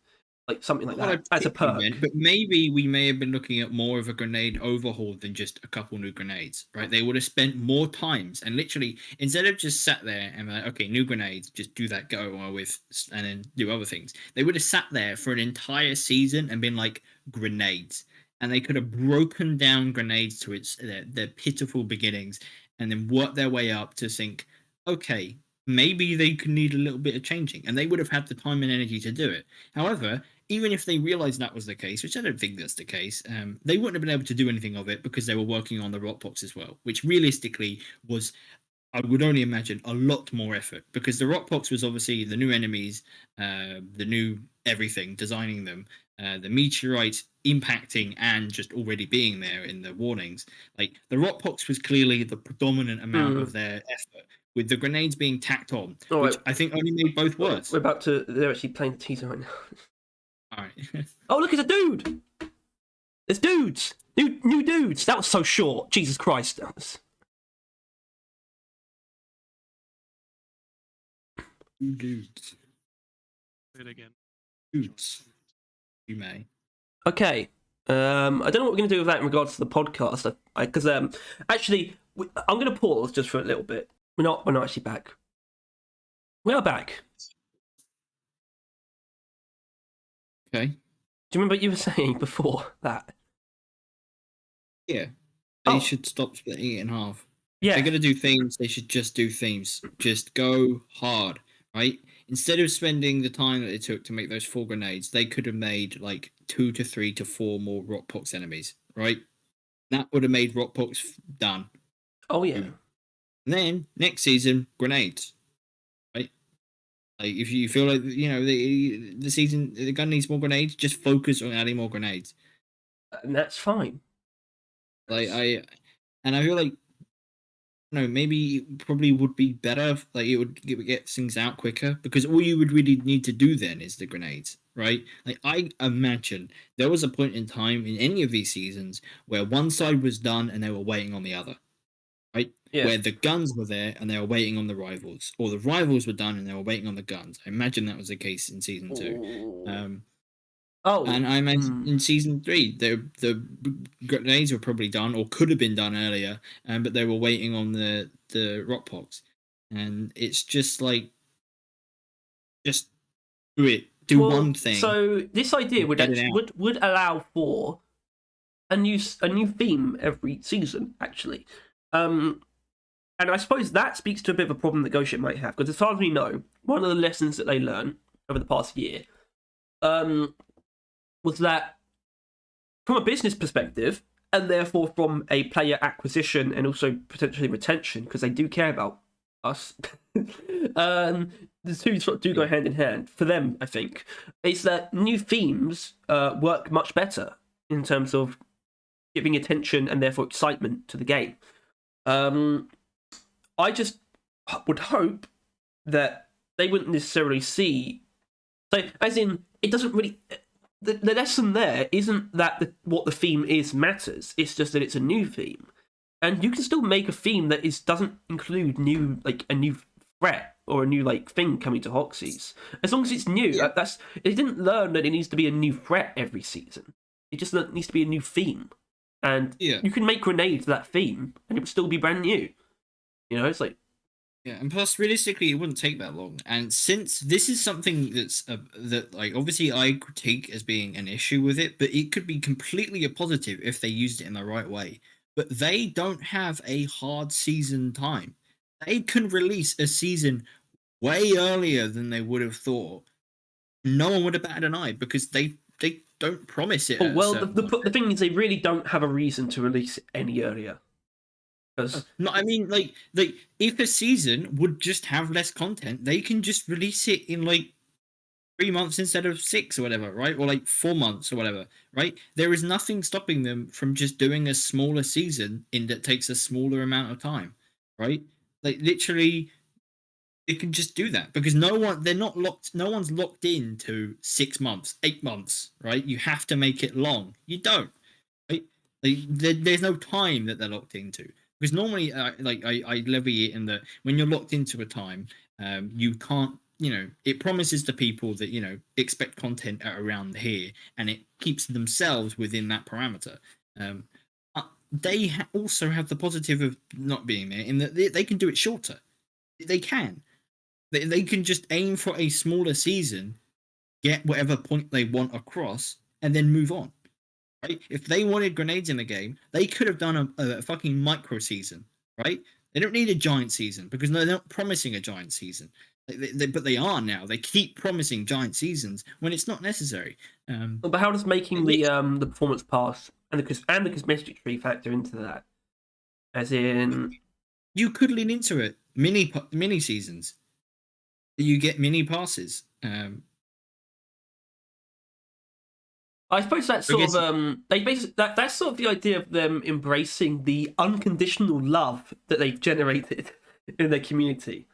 Like something like that as a perk. But maybe we may have been looking at more of a grenade overhaul than just a couple new grenades, right? They would have spent more times and literally, instead of just sat there and like, okay, new grenades, just do that, go with, and then do other things. They would have sat there for an entire season and been like, grenades. And they could have broken down grenades to their pitiful beginnings and then worked their way up to think, okay, maybe they could need a little bit of changing, and they would have had the time and energy to do it. However, even if they realized that was the case, which I don't think that's the case, they wouldn't have been able to do anything of it because they were working on the Rockbox as well, which realistically was, I would only imagine, a lot more effort because the Rockbox was obviously the new enemies, the new everything, designing them, the meteorites impacting and just already being there in the warnings. Like the Rockbox was clearly the predominant amount of their effort, with the grenades being tacked on, which I think only made both worse. They're actually playing the teaser right now. All right. Oh, look, it's a dude! There's dudes! New dudes! That was so short. Jesus Christ. Dudes. Say it again. Dudes. You may. Okay. I don't know what we're going to do with that in regards to the podcast. Because actually, I'm going to pause just for a little bit. We're not actually back. We are back. Okay. Do you remember what you were saying before that? Yeah. They should stop splitting it in half. Yeah. They're going to do themes, they should just do themes. Just go hard, right? Instead of spending the time that it took to make those 4 grenades, they could have made like 2 to 3 to 4 more Rockpox enemies, right? That would have made Rockpox done. Oh, yeah. And then, next season, grenades. Right? Like, if you feel like, the season, the gun needs more grenades, just focus on adding more grenades. And that's fine. Like, I feel like no, maybe it probably would be better. Like it would get things out quicker because all you would really need to do then is the grenades, right? Like I imagine there was a point in time in any of these seasons where one side was done and they were waiting on the other, right? Yeah. Where the guns were there and they were waiting on the rivals, or the rivals were done and they were waiting on the guns. I imagine that was the case in season 2. And I imagine in season 3, the grenades were probably done or could have been done earlier, but they were waiting on the rock pogs. And it's just like, just do it, do one thing. So this idea would get it actually, out. would allow for a new theme every season, actually. And I suppose that speaks to a bit of a problem that Ghost Ship might have, because as far as we know, one of the lessons that they learned over the past year was that from a business perspective, and therefore from a player acquisition and also potentially retention, because they do care about us, the two sort of do go hand in hand for them, I think, is that new themes work much better in terms of giving attention and therefore excitement to the game. I just would hope that they wouldn't necessarily see. So, as in, it doesn't really. The lesson there isn't that what the theme is matters. It's just that it's a new theme, and you can still make a theme that doesn't include a new threat or a new thing coming to Hoxie's. As long as it's new, it didn't learn that it needs to be a new threat every season. It just needs to be a new theme, and you can make grenades that theme, and it would still be brand new. You know, it's like. Yeah, and plus, realistically, it wouldn't take that long. And since this is something that's that, like, obviously I critique as being an issue with it, but it could be completely a positive if they used it in the right way. But they don't have a hard season time. They can release a season way earlier than they would have thought. No one would have batted an eye because they don't promise it. Oh, well, the thing is, they really don't have a reason to release it any earlier. No, I mean, like if a season would just have less content, they can just release it in 3 months instead of 6 or whatever, right? Or 4 months or whatever, right? There is nothing stopping them from just doing a smaller season that takes a smaller amount of time, right? Literally, they can just do that because no one's locked into 6 months, 8 months, right? You have to make it long. You don't, right? There's no time that they're locked into. Because normally, I levy it in that when you're locked into a time, you can't, it promises to people that, expect content at around here, and it keeps themselves within that parameter. They also have the positive of not being there in that they can do it shorter. They can. They can just aim for a smaller season, get whatever point they want across, and then move on. Right? If they wanted grenades in the game, they could have done a fucking micro season, right? They don't need a giant season because they're not promising a giant season. But they are now. They keep promising giant seasons when it's not necessary. But how does making the performance pass and the cosmetic tree factor into that? As in, you could lean into it. Mini seasons. You get mini passes. I suppose that's sort of that's sort of the idea of them embracing the unconditional love that they've generated in their community.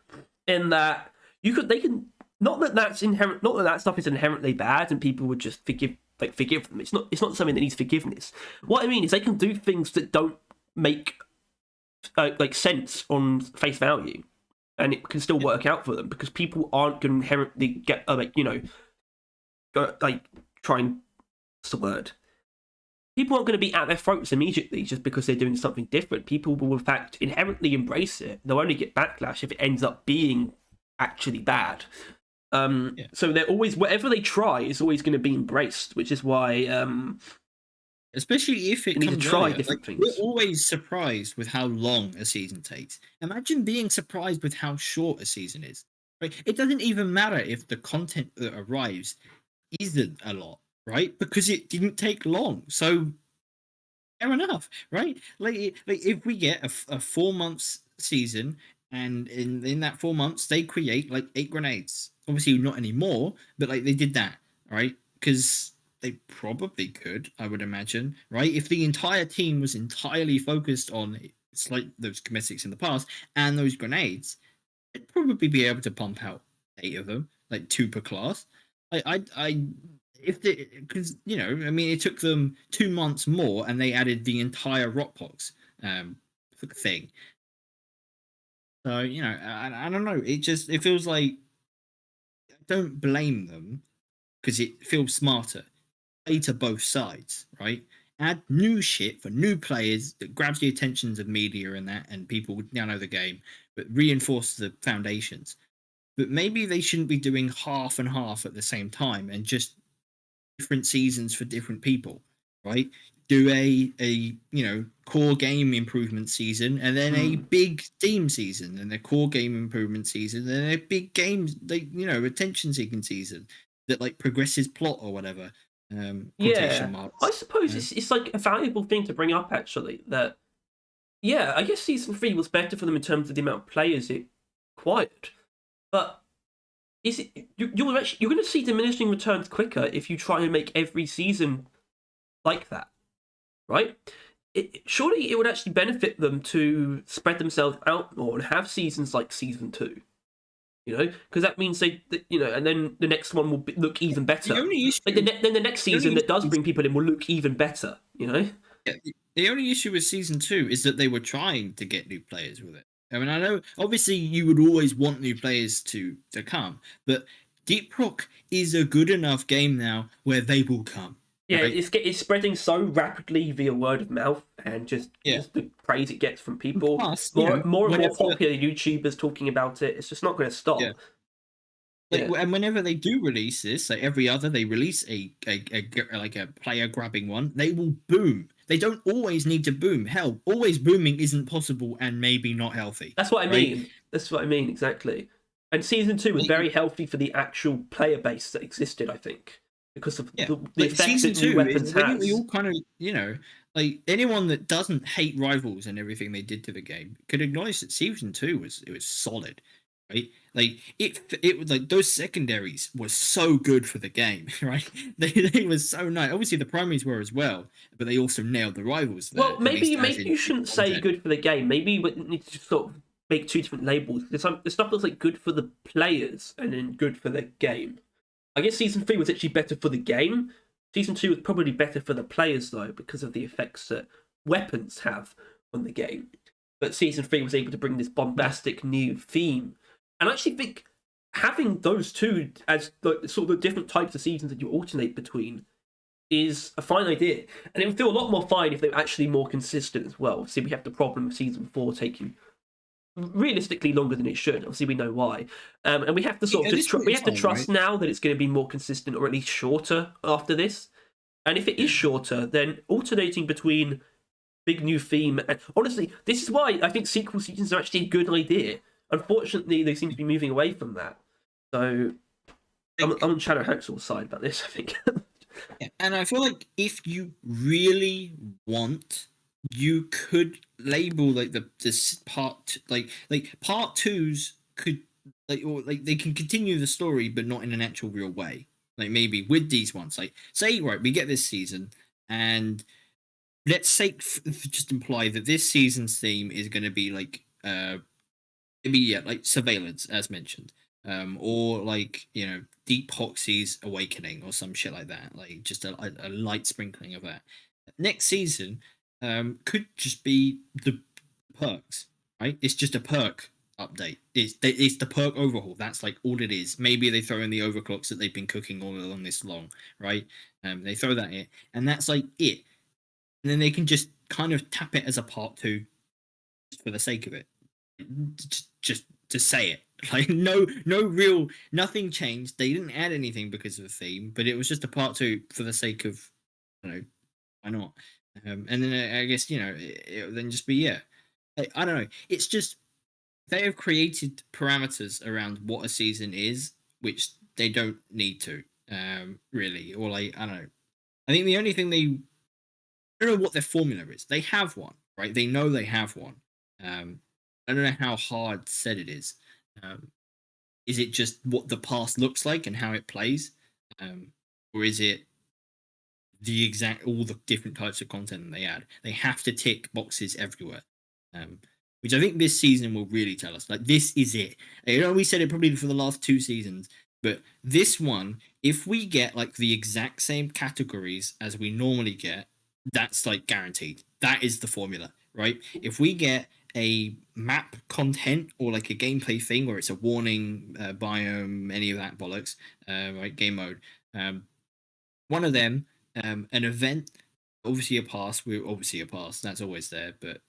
In that they can not that that's inherent, not that that stuff is inherently bad and people would just forgive them. It's not something that needs forgiveness. What I mean is they can do things that don't make sense on face value, and it can still work out for them because people aren't going to inherently get try and. What's the word? People aren't going to be at their throats immediately just because they're doing something different. People will, in fact, inherently embrace it. They'll only get backlash if it ends up being actually bad. So they're always, whatever they try is always going to be embraced, which is why... especially if it comes to try different things. We're always surprised with how long a season takes. Imagine being surprised with how short a season is. Right? It doesn't even matter if the content that arrives isn't a lot. Right, because it didn't take long, so fair enough, right? Like if we get a 4 months season, and in that 4 months they create 8 grenades. Obviously, not anymore, but they did that, right? Because they probably could, I would imagine, right? If the entire team was entirely focused on it's like those cosmetics in the past and those grenades, I'd probably be able to pump out 8 of them, like 2 per class. I if they, because I mean, it took them 2 months more, and they added the entire Rockbox thing. So I don't know. It feels like, I don't blame them because it feels smarter. Play to both sides, right? Add new shit for new players that grabs the attentions of media and that, and people now know the game, but reinforce the foundations. But maybe they shouldn't be doing half and half at the same time, and just different seasons for different people, right? Do a core game improvement season, and then a big team season, and a core game improvement season, and a big game, like attention seeking season that like progresses plot or whatever. Quotation marks. I suppose it's like a valuable thing to bring up, actually, that I guess season 3 was better for them in terms of the amount of players it acquired, but is it you're going to see diminishing returns quicker if you try and make every season like that, right? Surely it would actually benefit them to spread themselves out more and have seasons like season 2, because that means and then the next one will look even better. The only issue, then the next season that does bring people in will look even better. Yeah, the only issue with season 2 is that they were trying to get new players with it. I mean, I know obviously you would always want new players to come, but Deep Rock is a good enough game now where they will come. Yeah, right? it's spreading so rapidly via word of mouth and just the praise it gets from people. Plus, more and more popular YouTubers talking about it. It's just not going to stop. Yeah. And whenever they do release this, like every other, they release a player grabbing one, they will boom. They don't always need to boom. Hell, always booming isn't possible and maybe not healthy. That's what I mean. That's what I mean, exactly. And season 2 was very healthy for the actual player base that existed, I think, because of the effects that new weapons has. We all kind of, like anyone that doesn't hate Rivals and everything they did to the game could acknowledge that season 2 was solid. Right, like it was like those secondaries were so good for the game, right? They were so nice. Obviously, the primaries were as well, but they also nailed the Rivals. There, well, maybe you shouldn't say good for the game. Maybe you need to sort of make 2 different labels. The stuff that's like good for the players and then good for the game. I guess season 3 was actually better for the game. Season 2 was probably better for the players though, because of the effects that weapons have on the game. But season 3 was able to bring this bombastic new theme. And I actually think having those two as the sort of different types of seasons that you alternate between is a fine idea. And it would feel a lot more fine if they were actually more consistent as well. See, we have the problem of season 4 taking realistically longer than it should. Obviously, we know why. And we have to sort of just trust now that it's going to be more consistent, or at least shorter after this. And if it is shorter, then alternating between big new theme, and honestly, this is why I think sequel seasons are actually a good idea. Unfortunately, they seem to be moving away from that. So I'm on Shadow Hacksaw side about this, I think. And I feel like if you really want, you could label like this part, like part 2s could they can continue the story, but not in an actual real way. Like maybe with these ones, like say we get this season, and let's say just imply that this season's theme is going to be like maybe like surveillance, as mentioned, or like Deep Hoxie's awakening or some shit like that, like just a light sprinkling of that. Next season could just be the perks, right? It's just a perk update. It's the perk overhaul. That's like all it is. Maybe they throw in the overclocks that they've been cooking all along this long, right? They throw that in, and that's like it. And then they can just kind of tap it as a part 2 just for the sake of it. Just to say it, like no real, nothing changed. They didn't add anything because of the theme, but it was just a part 2 for the sake of, why not? And then I guess it then just be like, I don't know. It's just they have created parameters around what a season is, which they don't need to really, or like I don't know. I think the only thing I don't know what their formula is. They have one, right? They know they have one. I don't know how hard said it is. Is it just what the past looks like and how it plays? Or is it all the different types of content that they add? They have to tick boxes everywhere. which I think this season will really tell us. Like, this is it. You know, we said it probably for the last 2 seasons, but this one, if we get like the exact same categories as we normally get, that's like guaranteed. That is the formula, right? If we get a map content or like a gameplay thing where it's a warning, biome, any of that bollocks, right? Game mode. One of them, an event, obviously a pass. We're obviously a pass. That's always there, but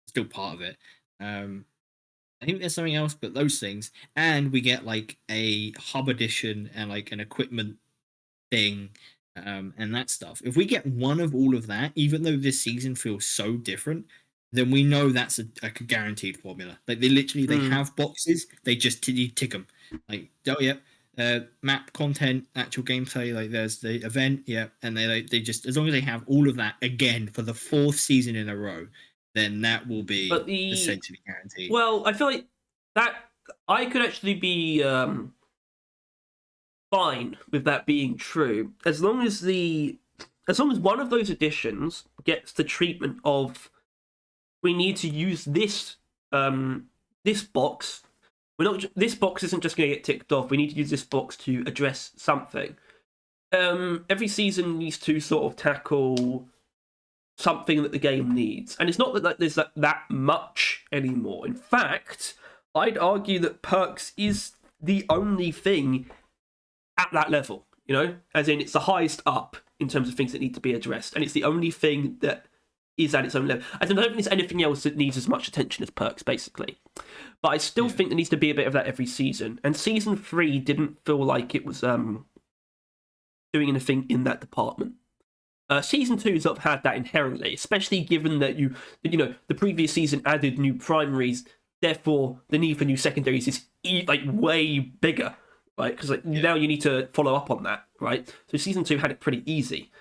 still part of it. I think there's something else, but those things, and we get like a hub edition and like an equipment thing, and that stuff. If we get one of all of that, even though this season feels so different, then we know that's a guaranteed formula. Like they literally they have boxes, they just tick them. Like, oh yeah, map content, actual gameplay. Like there's the event, yeah, and they just, as long as they have all of that again for the 4th season in a row, then that will be essentially guaranteed. Well, I feel like that I could actually be fine with that being true, as long as one of those editions gets the treatment of, we need to use this this box. This box isn't just going to get ticked off. We need to use this box to address something. Every season needs to sort of tackle something that the game needs, and it's not that there's that much anymore. In fact, I'd argue that perks is the only thing at that level, you know, as in it's the highest up in terms of things that need to be addressed, and it's the only thing that is at its own level. I don't think there's anything else that needs as much attention as perks, basically. But I still think there needs to be a bit of that every season, and season 3 didn't feel like it was doing anything in that department. Season 2 sort of had that inherently, especially given that you know the previous season added new primaries, therefore the need for new secondaries is like way bigger, right? Because now you need to follow up on that, right? So season 2 had it pretty easy.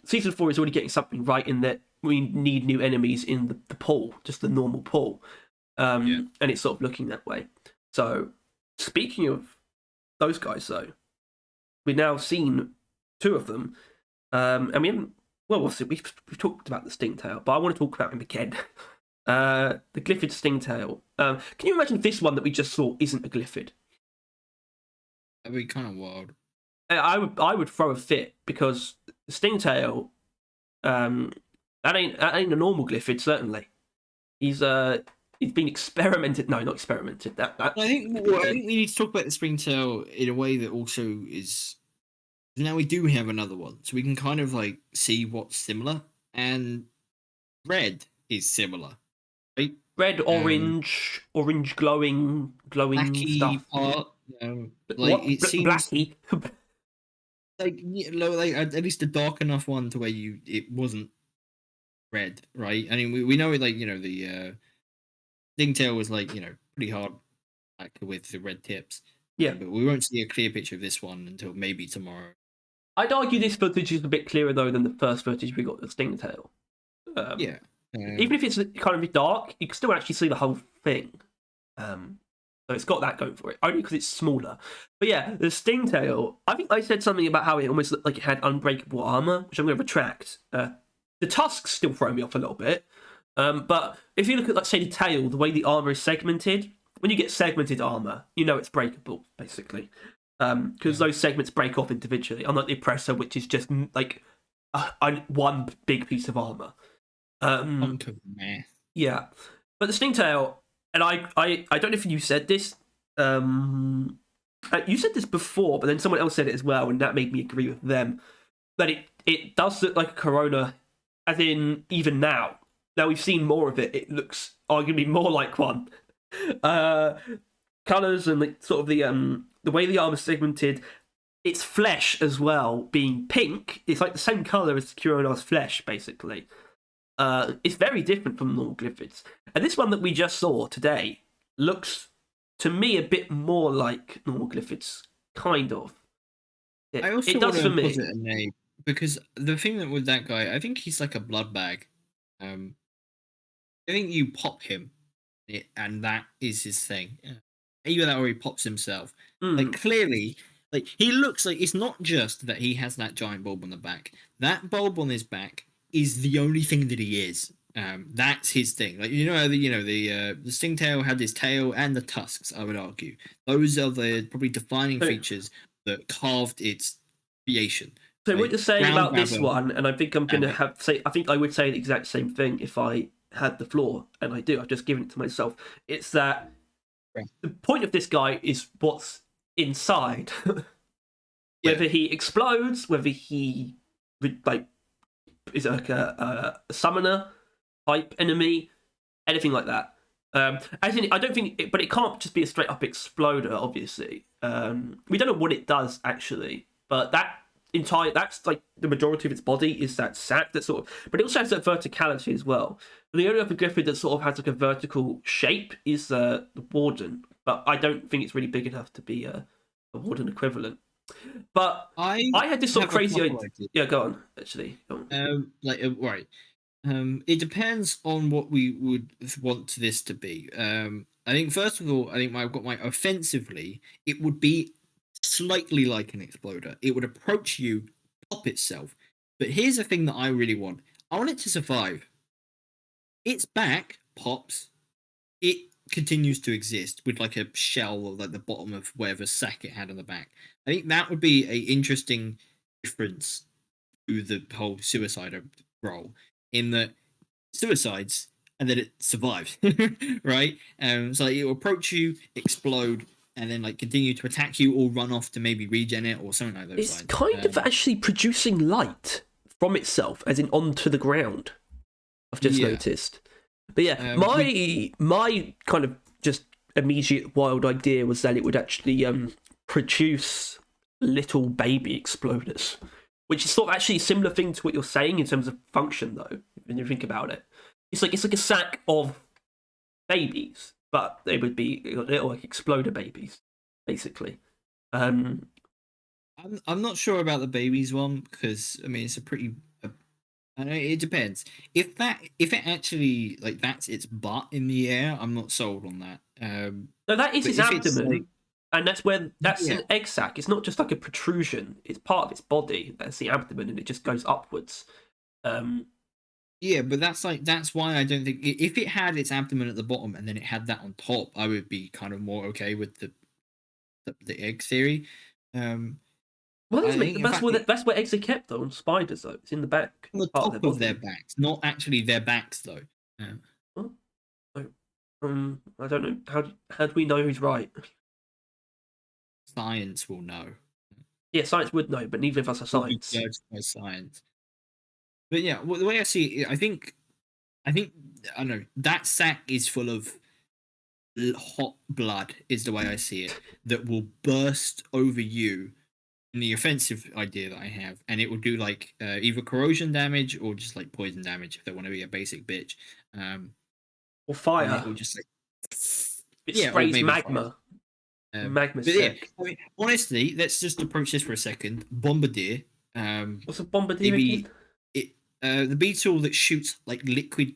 Season 4 is already getting something right in that we need new enemies in the pool, just the normal pool, and it's sort of looking that way. So speaking of those guys, though, we've now seen 2 of them. And we haven't. Well, we've talked about the Stingtail, but I want to talk about him again. The Glyphid Stingtail. Can you imagine if this one that we just saw isn't a Glyphid? That'd be kind of wild. I would throw a fit, because the Stingtail, that ain't a normal Glyphid, certainly. He's been experimented. No, not experimented. I think we need to talk about the Springtail in a way that also is. Now we do have another one, so we can kind of like see what's similar, and red is similar, right? Red, orange, glowing stuff. Part, like what? it seems Blacky. like at least a dark enough one to where it wasn't red, right? I mean, we know like, you know, the Stingtail was like, you know, pretty hard, like with the red tips. Yeah, but we won't see a clear picture of this one until maybe tomorrow. I'd argue this footage is a bit clearer though than the first footage we got of Stingtail. Even if it's kind of dark, you can still actually see the whole thing. So it's got that going for it, only because it's smaller. But yeah, the Stingtail, I think I said something about how it almost looked like it had unbreakable armor, which I'm going to retract. The tusks still throw me off a little bit. But if you look at, like, say, the tail, the way the armor is segmented, when you get segmented armor, you know it's breakable, basically. Because those segments break off individually, unlike the Oppressor, which is just like one big piece of armor. Yeah, but the Stingtail, and I don't know if you said this. You said this before, but then someone else said it as well, and that made me agree with them. That it does look like a Corona, as in even now. Now we've seen more of it. It looks arguably more like one. Colors and like sort of the way the armor's segmented, its flesh as well being pink. It's like the same color as Kurona's flesh, basically. It's very different from normal Glyphids. And this one that we just saw today looks, to me, a bit more like normal Glyphids, kind of. I also it does for me. Posit a name, because the thing that with that guy, I think he's like a blood bag. I think you pop him, and that is his thing. Either that or he pops himself. Like, clearly, like, he looks like, it's not just that he has that giant bulb on the back. That bulb on his back is the only thing that he is. That's his thing. Like the Stingtail had his tail and the tusks. I would argue those are the probably defining features that carved its creation. So what you're saying ground about this grabber, one, and I think I'm going to I think I would say the exact same thing if I had the floor, and I do. I've just given it to myself. It's that the point of this guy is what's inside. Whether he explodes, whether he is like a summoner type enemy, anything like that. I don't think, but it can't just be a straight up exploder. Obviously, we don't know what it does actually, but that's like the majority of its body is that sack that sort of, but it also has that verticality as well. And the only other griffin that sort of has like a vertical shape is the warden, but I don't think it's really big enough to be a warden equivalent. But I had this sort of crazy idea. Yeah, go on. Actually, go on. Right. It depends on what we would want this to be. I think first of all, I've got my offensively. It would be slightly like an exploder. It would approach you, pop itself. But here's the thing that I really want. I want it to survive. Its back pops. It continues to exist with like a shell or like the bottom of whatever sack it had on the back. I think that would be an interesting difference to the whole suicide role, in that suicides and then it survives, right? So like, it will approach you, explode, and then like continue to attack you or run off to maybe regen it or something like that. It's kind of actually producing light from itself, as in onto the ground. I've just noticed. But yeah, my kind of just immediate wild idea was that it would actually produce little baby exploders, which is sort of actually a similar thing to what you're saying in terms of function, though. When you think about it, it's like a sack of babies, but they would be little like exploder babies, basically. I'm not sure about the babies one because I mean it's a pretty. I know it depends. If it actually like that's its butt in the air, I'm not sold on that. No, that is its abdomen, and that's an egg sac. It's not just like a protrusion; it's part of its body. That's the abdomen, and it just goes upwards. Yeah, but that's why I don't think if it had its abdomen at the bottom and then it had that on top, I would be kind of more okay with the egg theory. Well, that's where eggs are kept, though, on spiders, though. It's in the back. On the top of their backs, not actually their backs, though. Well, I don't know. How do we know who's right? Science will know. Yeah, science would know, but neither of us are science. Judged by science. But yeah, well, the way I see it, I think, I don't know, that sack is full of hot blood, is the way I see it, that will burst over you. In the offensive idea that I have, and it will do like either corrosion damage or just like poison damage if they want to be a basic bitch. Or fire. It will just like it sprays magma. Magma. Yeah, I mean, honestly, let's just approach this for a second. Bombardier. What's a bombardier again? The beetle that shoots like liquid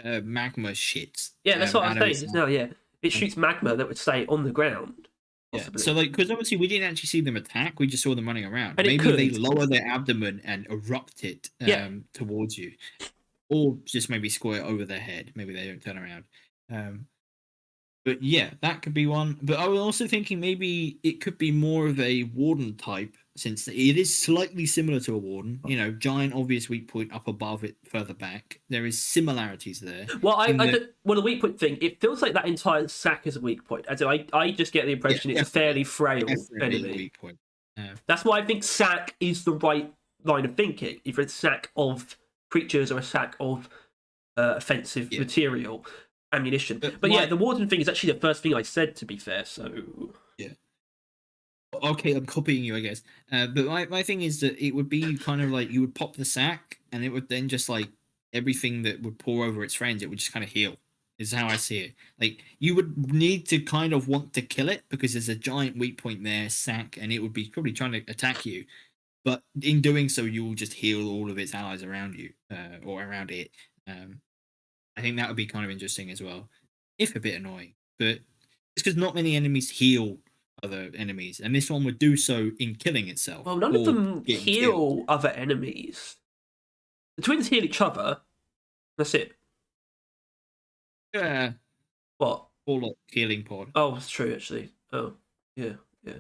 magma shits. Yeah, that's what I'm saying. No, yeah, it shoots magma that would stay on the ground. Possibly. Yeah. So, like, because obviously we didn't actually see them attack, we just saw them running around. And maybe they lower their abdomen and erupt it towards you, or just maybe squirt over their head. Maybe they don't turn around. But yeah, that could be one. But I was also thinking maybe it could be more of a warden type, since it is slightly similar to a warden. You know, giant obvious weak point up above it, further back. There is similarities there. Well, the weak point thing, it feels like that entire sack is a weak point. As I just get the impression it's a fairly frail enemy. Weak point. That's why I think sack is the right line of thinking. Either a sack of creatures or a sack of offensive material. Ammunition, but yeah, the warden thing is actually the first thing I said. To be fair, so yeah. Okay, I'm copying you, I guess. But my thing is that it would be kind of like you would pop the sack, and it would then just like everything that would pour over its friends, it would just kind of heal. Is how I see it. Like you would need to kind of want to kill it because there's a giant weak point there, sack, and it would be probably trying to attack you. But in doing so, you will just heal all of its allies around you or around it. I think that would be kind of interesting as well, if a bit annoying. But it's because not many enemies heal other enemies, and this one would do so in killing itself. Well, none of them heal other enemies. The twins heal each other. That's it. Yeah, What? Warlock healing pod. Oh, it's true actually. Oh, yeah, yeah.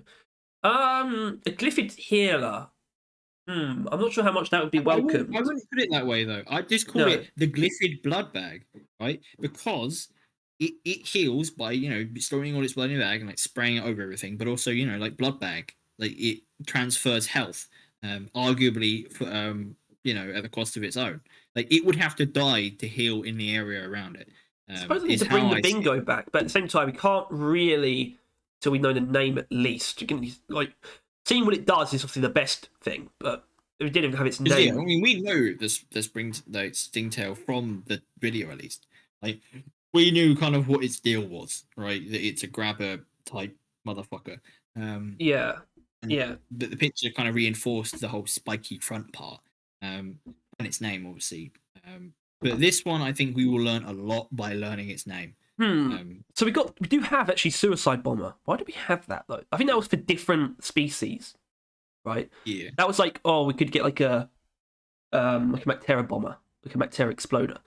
A Glyphid healer. I'm not sure how much that would be welcomed. I wouldn't put it that way though. I'd just call No. it the Glyphid blood bag, right? Because it heals by storing all its blood in a bag and like spraying it over everything, but also like blood bag, like it transfers health, arguably for, at the cost of its own. Like it would have to die to heal in the area around it. I suppose we need Is to bring how the I see bingo it. back, but at the same time, we can't really till we know the name at least. You can like seeing what it does is obviously the best thing, but if we didn't have its 'Cause, yeah, I name, mean, we know this brings like Stingtail from the video at least. Like we knew kind of what its deal was, right? That it's a grabber type motherfucker. yeah, And yeah. the picture kind of reinforced the whole spiky front part, and its name obviously. But this one, I think we will learn a lot by learning its name. So we do have actually Suicide Bomber. Why do we have that though? I think that was for different species, right? Yeah. That was like, we could get like a Mactera bomber, like a Mactera exploder.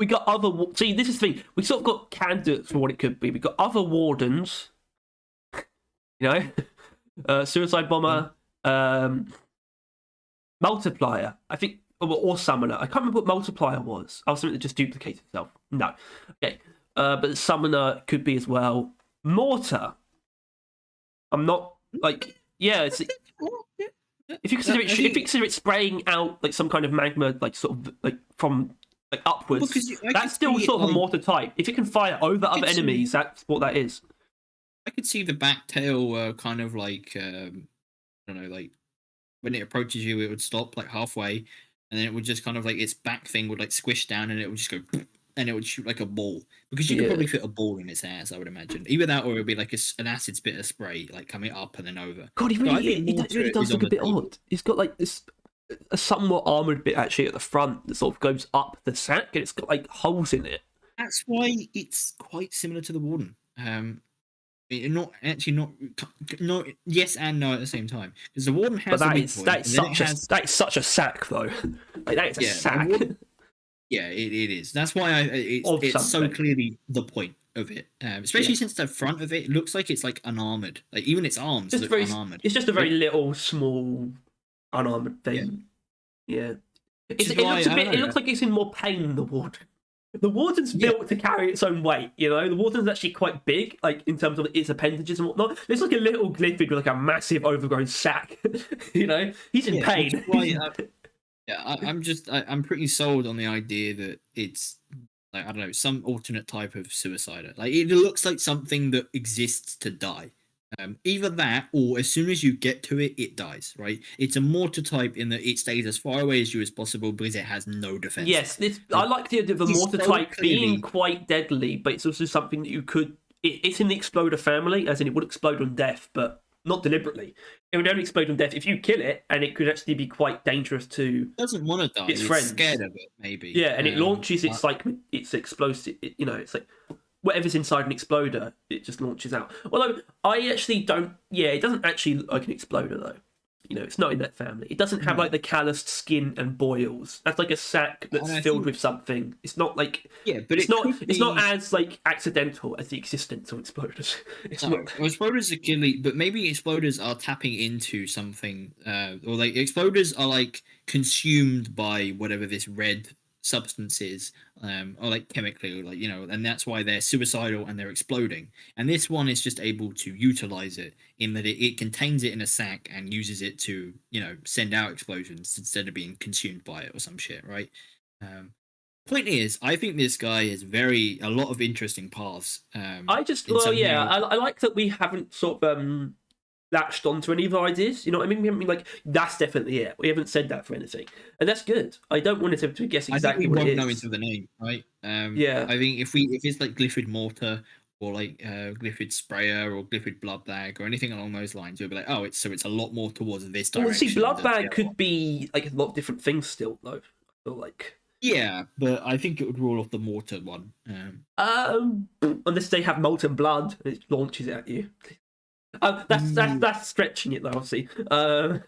We got other. See, this is the thing. We sort of got candidates for what it could be. We got other wardens, Suicide Bomber, Multiplier. I think, or Summoner. I can't remember what Multiplier was. I was something that just duplicates itself. No, okay. But Summoner could be as well. Mortar. I'm not like, yeah. It's, if you consider it spraying out like some kind of magma, like sort of like from like upwards, that's still sort of a mortar type. If it can fire over other enemies, that's what that is. I could see the back tail kind of like I don't know, like when it approaches you, it would stop like halfway, and then it would just kind of like its back thing would like squish down, and it would just go, and it would shoot like a ball because you could probably fit a ball in its ass. I would imagine either that or it would be like an acid spitter spray, like coming up and then over. God, he really does look a bit odd. He's got like this a somewhat armored bit actually at the front that sort of goes up the sack, and it's got like holes in it. That's why it's quite similar to the Warden. Not yes and no at the same time, because the Warden has. But that is such a sack though. Like that is a sack. Yeah, it is. That's why it's so clearly the point of it, especially since the front of it looks like it's like unarmored. Like even its arms look unarmored. It's just a very little, small, unarmored thing. Yeah. It looks like it's in more pain than the Warden. The Warden's built to carry its own weight, The Warden's actually quite big, like in terms of its appendages and whatnot. It's like a little Glyphid with like a massive overgrown sack. He's in pain. I'm pretty sold on the idea that it's like, I don't know, some alternate type of suicider. Like it looks like something that exists to die. Either that, or as soon as you get to it, it dies. Right? It's a mortar type in that it stays as far away as you as possible because it has no defense. Yes, I like the idea of the mortar type being quite deadly, but it's also something that you could. It's in the exploder family, as in it would explode on death, but not deliberately. It would only explode on death if you kill it, and it could actually be quite dangerous to. It doesn't want to die. Its friends. Scared of it, maybe. Yeah, and it launches its explosive. It's like whatever's inside an exploder, it just launches out. Although I actually don't. Yeah, it doesn't actually look like an exploder though. It's not in that family. It doesn't have like the calloused skin and boils. That's like a sack that's filled with something. It's not like but it's not as like accidental as the existence of exploders. Exploders are killing, but maybe exploders are tapping into something, or like exploders are like consumed by whatever this red substance is, or like chemically, or like and that's why they're suicidal and they're exploding. And this one is just able to utilize it in that it contains it in a sack and uses it to send out explosions instead of being consumed by it or some shit, right? Point is, I think this guy has a lot of interesting paths. I like that we haven't sort of latched onto any of the ideas. You know what I mean? We haven't been like, that's definitely it. We haven't said that for anything, and that's good. I don't want it to guess exactly what it is. We won't know until the name, right? I think if it's like Glyphid Mortar or like Glyphid Sprayer or Glyphid Blood Bag or anything along those lines, you'll be like, oh, it's a lot more towards this direction. Well, see, Blood Bag could be like a lot of different things still, though. I feel like. Yeah, but I think it would rule off the mortar one. Unless they have molten blood and it launches it at you. That's stretching it though, obviously. But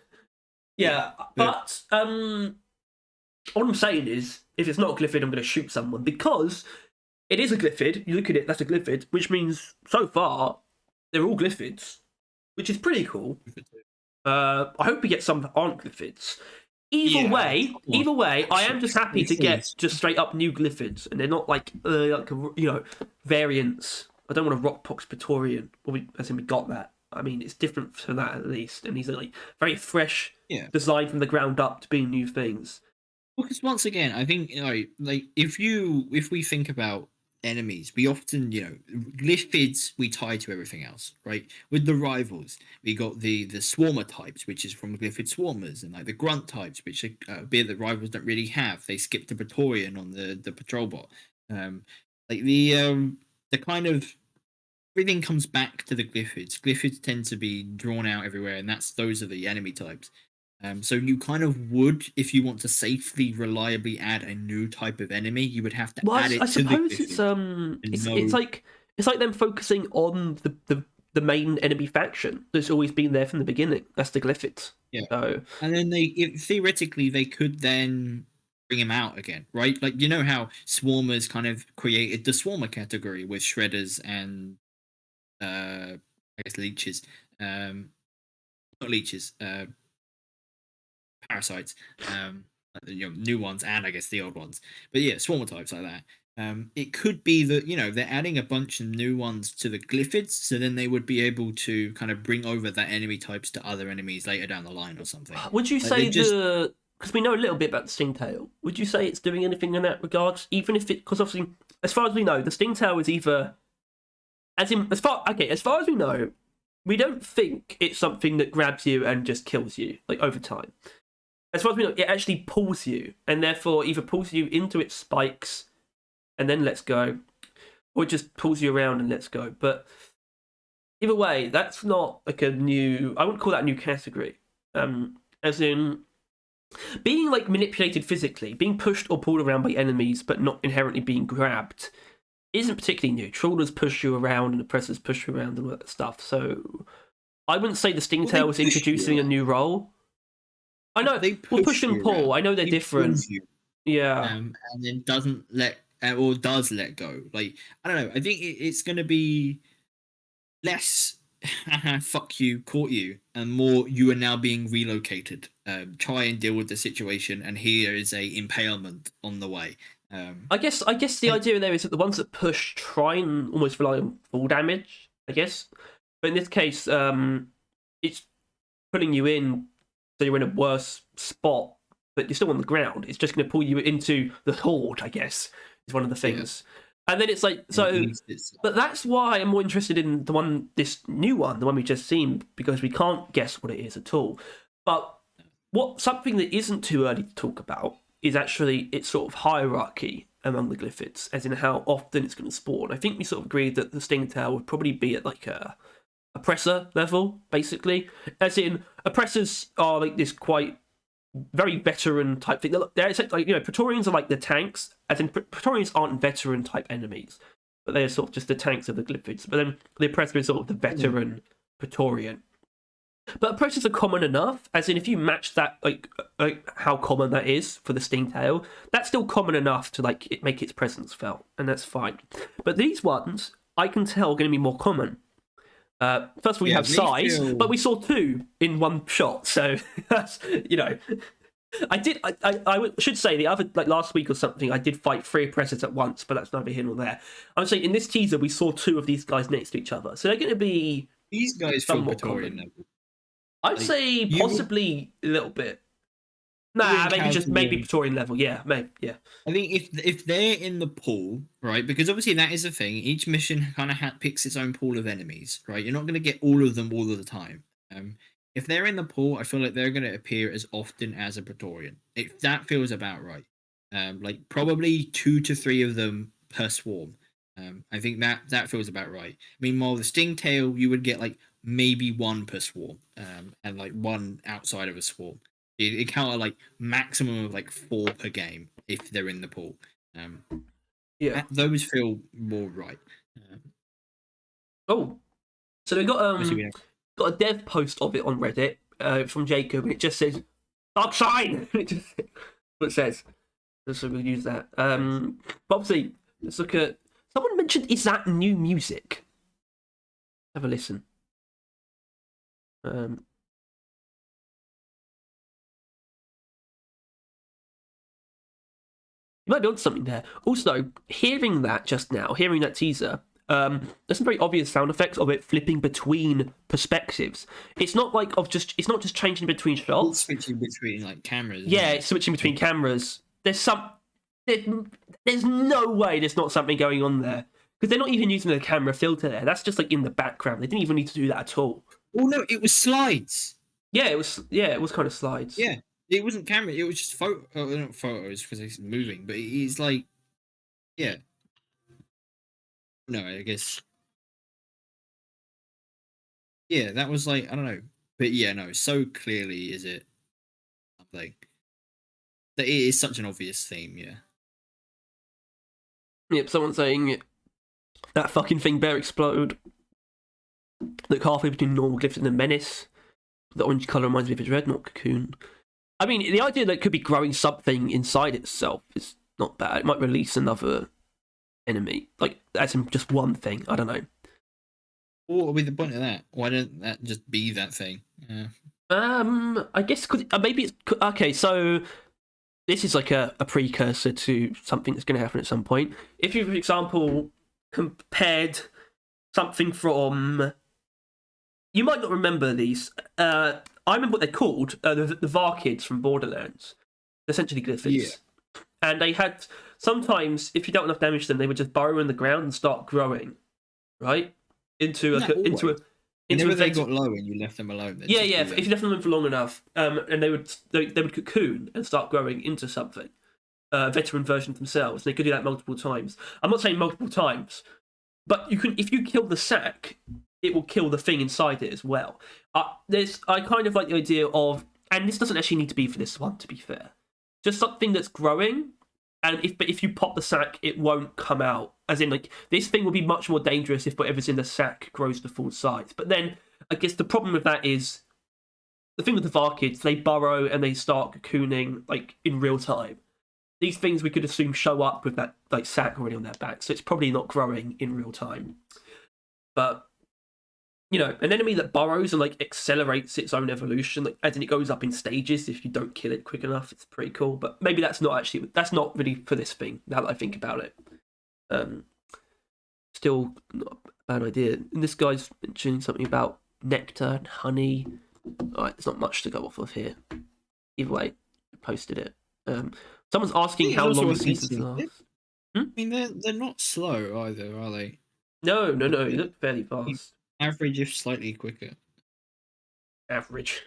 All I'm saying is, if it's not a Glyphid, I'm going to shoot someone, because it is a Glyphid. You look at it, that's a Glyphid, which means so far they're all Glyphids, which is pretty cool. I hope we get some that aren't Glyphids. Either way, I am just happy to get just straight up new Glyphids, and they're not like variants. I don't want a Rockpox Praetorian, as in we got that. I mean, it's different for that at least, and these are like very fresh, designed from the ground up to being new things. Because once again, I think like if we think about enemies, we often Glyphids we tie to everything else, right? With the rivals, we got the swarmer types, which is from Glyphid swarmers, and like the grunt types, which are a bit that rivals don't really have. They skip the Praetorian on the patrol bot. Like the kind of everything comes back to the Glyphids. Glyphids tend to be drawn out everywhere, and those are the enemy types. So you kind of would, if you want to safely, reliably add a new type of enemy, you would have to add it I to the suppose Glyphid. it's like them focusing on the main enemy faction that's always been there from the beginning. That's the Glyphids. Yeah. So, and then theoretically they could then bring him out again, right? Like how Swarmers kind of created the Swarmer category with Shredders and I guess Leeches. Not Leeches. Parasites, new ones and I guess the old ones, but yeah, swarmer types like that. It could be that they're adding a bunch of new ones to the Glyphids, so then they would be able to kind of bring over that enemy types to other enemies later down the line or something. Would you say because we know a little bit about the Stingtail, would you say it's doing anything in that regard? Even if because obviously, as far as we know, the Stingtail is either as far as we know, we don't think it's something that grabs you and just kills you like over time. As far as we know, it actually pulls you, and therefore either pulls you into its spikes and then lets go, or it just pulls you around and lets go. But either way, that's not like I wouldn't call that a new category. As in being like manipulated physically, being pushed or pulled around by enemies, but not inherently being grabbed, isn't particularly new. Trawlers push you around and oppressors push you around and all that stuff. So I wouldn't say the Stingtail is introducing a new role. I know they push and pull. I know they're different. Yeah, and then doesn't let or does let go. Like I don't know. I think it's going to be less fuck you, caught you, and more you are now being relocated. Try and deal with the situation, and here is a impalement on the way. I guess the idea there is that the ones that push try and almost rely on full damage. I guess, but in this case, it's pulling you in. So you're in a worse spot, but you're still on the ground. It's just going to pull you into the horde, I guess, is one of the things. Yeah. And then it's like, but that's why I'm more interested in this new one, the one we just seen, because we can't guess what it is at all. But something that isn't too early to talk about is actually its sort of hierarchy among the Glyphids, as in how often it's going to spawn. I think we sort of agreed that the Stingtail would probably be at like a oppressor level, basically, as in oppressors are like this quite very veteran type thing. They're like Praetorians are like the tanks, as in Praetorians aren't veteran type enemies, but they're sort of just the tanks of the Glyphids. But then the oppressor is sort of the veteran Praetorian. But oppressors are common enough, as in if you match that like how common that is for the Stingtail, that's still common enough to like make its presence felt, and that's fine. But these ones I can tell are going to be more common. First of all, you have size, but we saw two in one shot, so that's I should say the other like last week or something I did fight 3 oppressors at once, but that's neither here nor there. I'm saying in this teaser we saw 2 of these guys next to each other, so they're going to be these guys feel Praetorian level. I'd say possibly a little bit. Nah, maybe Praetorian level. Yeah, maybe. Yeah. I think if they're in the pool, right? Because obviously that is a thing. Each mission kind of picks its own pool of enemies, right? You're not going to get all of them all of the time. If they're in the pool, I feel like they're going to appear as often as a Praetorian. If that feels about right. Like probably 2 to 3 of them per swarm. I think that feels about right. Meanwhile, the Stingtail, you would get like maybe 1 per swarm, and like 1 outside of a swarm. It counted like maximum of like 4 per game if they're in the pool. Those feel more right. So we got a dev post of it on Reddit from Jacob, and it just says "Dark Shine." It just what it says. So we'll use that. But obviously, let's look at. Someone mentioned, is that new music? Have a listen. You might be onto something there. Also, hearing that just now, hearing that teaser, there's some very obvious sound effects of it flipping between perspectives. It's not it's not just changing between It's shots. switching between like cameras. Yeah, it's switching between cameras. There's no way there's not something going on there. Because they're not even using the camera filter there. That's just like in the background. They didn't even need to do that at all. Oh no, it was slides. Yeah, it was kind of slides. Yeah, it wasn't camera. It was just not photos because it's moving. But it's like, yeah. No, I guess. Yeah, that was like, I don't know. But yeah, no, so clearly is it something that it is such an obvious theme. Yeah. Yep, someone saying that fucking thing better explode. Look halfway between normal glyph and the menace. The orange colour reminds me of a dreadnought cocoon. I mean, the idea that it could be growing something inside itself is not bad. It might release another enemy. Like, as in just one thing. I don't know. What would be the point of that? Why don't that just be that thing? Yeah. I guess maybe it's okay. So this is like a precursor to something that's going to happen at some point. If you, for example, compared something from, you might not remember these. I remember what they're called. The VAR kids from Borderlands, essentially glyphids. Yeah. And they had sometimes, if you dealt enough damage to them, they would just burrow in the ground and start growing, right? Into Whenever they got low and you left them alone. Yeah. If you left them alone for long enough, and they would cocoon and start growing into something, a veteran version of themselves. They could do that multiple times. I'm not saying multiple times, but you can. If you kill the sack, it will kill the thing inside it as well. I kind of like the idea of, and this doesn't actually need to be for this one, to be fair. Just something that's growing, and if you pop the sack, it won't come out. As in, like, this thing will be much more dangerous if whatever's in the sack grows to full size. But then, I guess the problem with that is, the thing with the VAR kids, they burrow and they start cocooning, like, in real time. These things we could assume show up with that, like, sack already on their back, so it's probably not growing in real time. But, you know, an enemy that burrows and, like, accelerates its own evolution, like, as in it goes up in stages if you don't kill it quick enough, it's pretty cool. But maybe that's not really for this thing, now that I think about it. Still not a bad idea. And this guy's mentioning something about nectar and honey. Alright, there's not much to go off of here. Either way, I posted it. Someone's asking how long seasons last. I mean, they're not slow either, are they? No, you look fairly fast. Average, if slightly quicker. Average.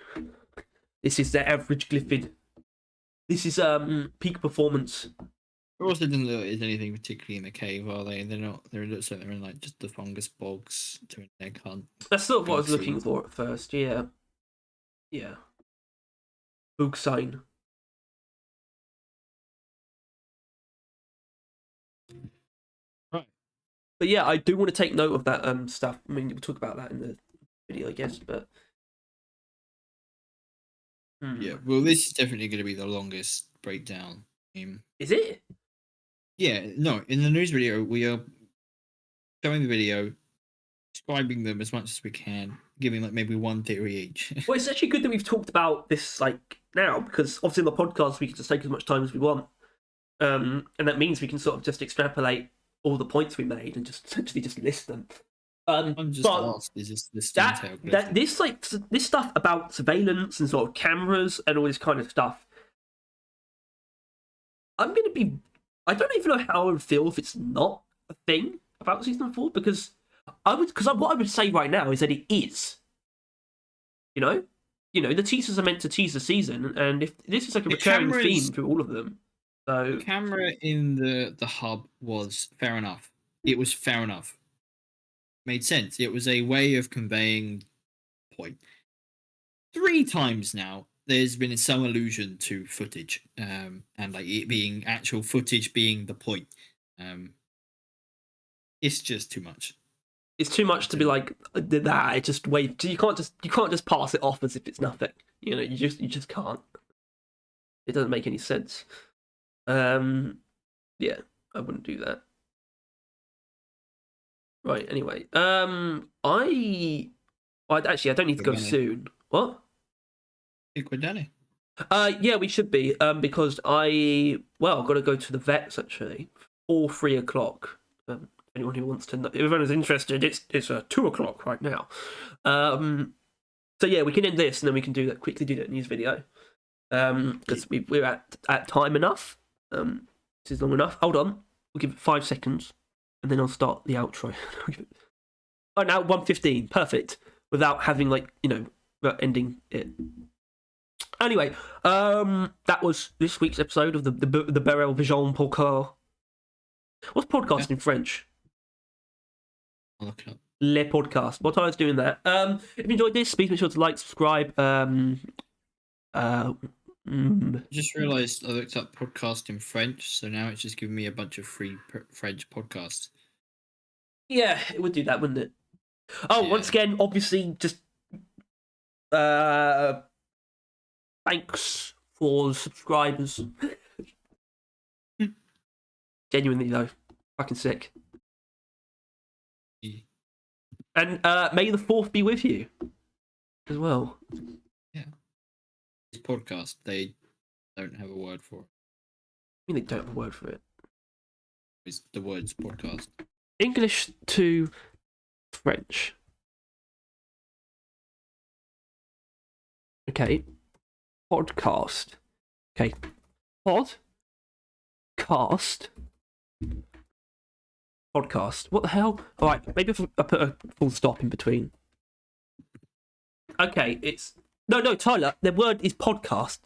This is the average glyphid. This is peak performance. It also doesn't look like there's anything particularly in the cave, are they? They're not. It looks like they're in like just the fungus bogs to an egg hunt. That's sort of what I was looking for at first. Yeah. Boog sign. Right. But yeah, I do want to take note of that stuff. I mean, we'll talk about that in the video, I guess. But yeah, well, this is definitely going to be the longest breakdown. Is it? Yeah, no. In the news video, we are showing the video, describing them as much as we can, giving like maybe one theory each. Well, it's actually good that we've talked about this like now, because obviously in the podcast we can just take as much time as we want, and that means we can sort of just extrapolate all the points we made and just essentially just list them. I'm just asked, is this this stuff about surveillance and sort of cameras and all this kind of stuff? I don't even know how I would feel if it's not a thing about season 4, because what I would say right now is that it is. You know, the teasers are meant to tease the season, and if this is like a recurring theme through all of them, so the camera in the hub was fair enough. It was fair enough. Made sense. It was a way of conveying point. 3 times now, there's been some allusion to footage, and like it being actual footage being the point. It's just too much. It's too much to be like that. It just wait. You can't just pass it off as if it's nothing. You know, you just can't. It doesn't make any sense. Yeah, I wouldn't do that. Right. Anyway, I actually I don't need to go Danny. soon. What? I think we're done. Yeah, we should be. Because I've got to go to the vets actually, or 3 o'clock. Anyone who wants to know, if anyone's interested, it's 2 o'clock right now. So yeah, we can end this and then we can quickly do that news video. Because we're at time enough. This is long enough. Hold on, we'll give it 5 seconds, and then I'll start the outro. Oh, now 1:15, perfect. Without having without ending it. Anyway, that was this week's episode of the Beryl Vision podcast. What's podcast in French? I'll look it up. Le podcast. What I was doing that. If you enjoyed this, please make sure to like, subscribe. Just realised I looked up podcast in French, so now it's just giving me a bunch of free French podcasts. Yeah, it would do that, wouldn't it? Oh, Yeah. once again, obviously, just thanks for the subscribers. Genuinely though, fucking sick. Yeah. And may the 4th be with you as well. This podcast, they don't have a word for it. I mean, they don't have a word for it. It's the words podcast. English to French. Okay. Podcast. Okay. Podcast. Podcast. What the hell? Alright, maybe if I put a full stop in between. Okay, it's... No, Tyler, the word is podcast.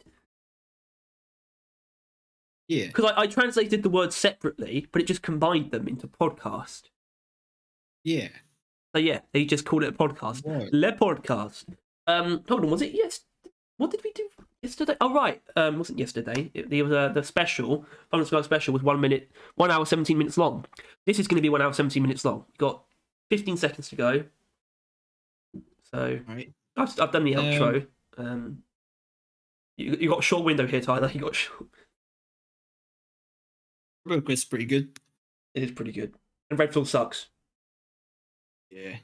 Yeah. Because I translated the words separately, but it just combined them into podcast. Yeah. So yeah, they just called it a podcast. Right. Le podcast. Hold on, was it what did we do yesterday? Oh right, wasn't yesterday. It was the special, Thunder Sky special was 1 hour 17 minutes long. This is going to be 1 hour 17 minutes long. You got 15 seconds to go. So Right. I've done the outro. You got a short window here, Tyler. You got a short... It's pretty good. It is pretty good. And Redfield sucks. Yeah.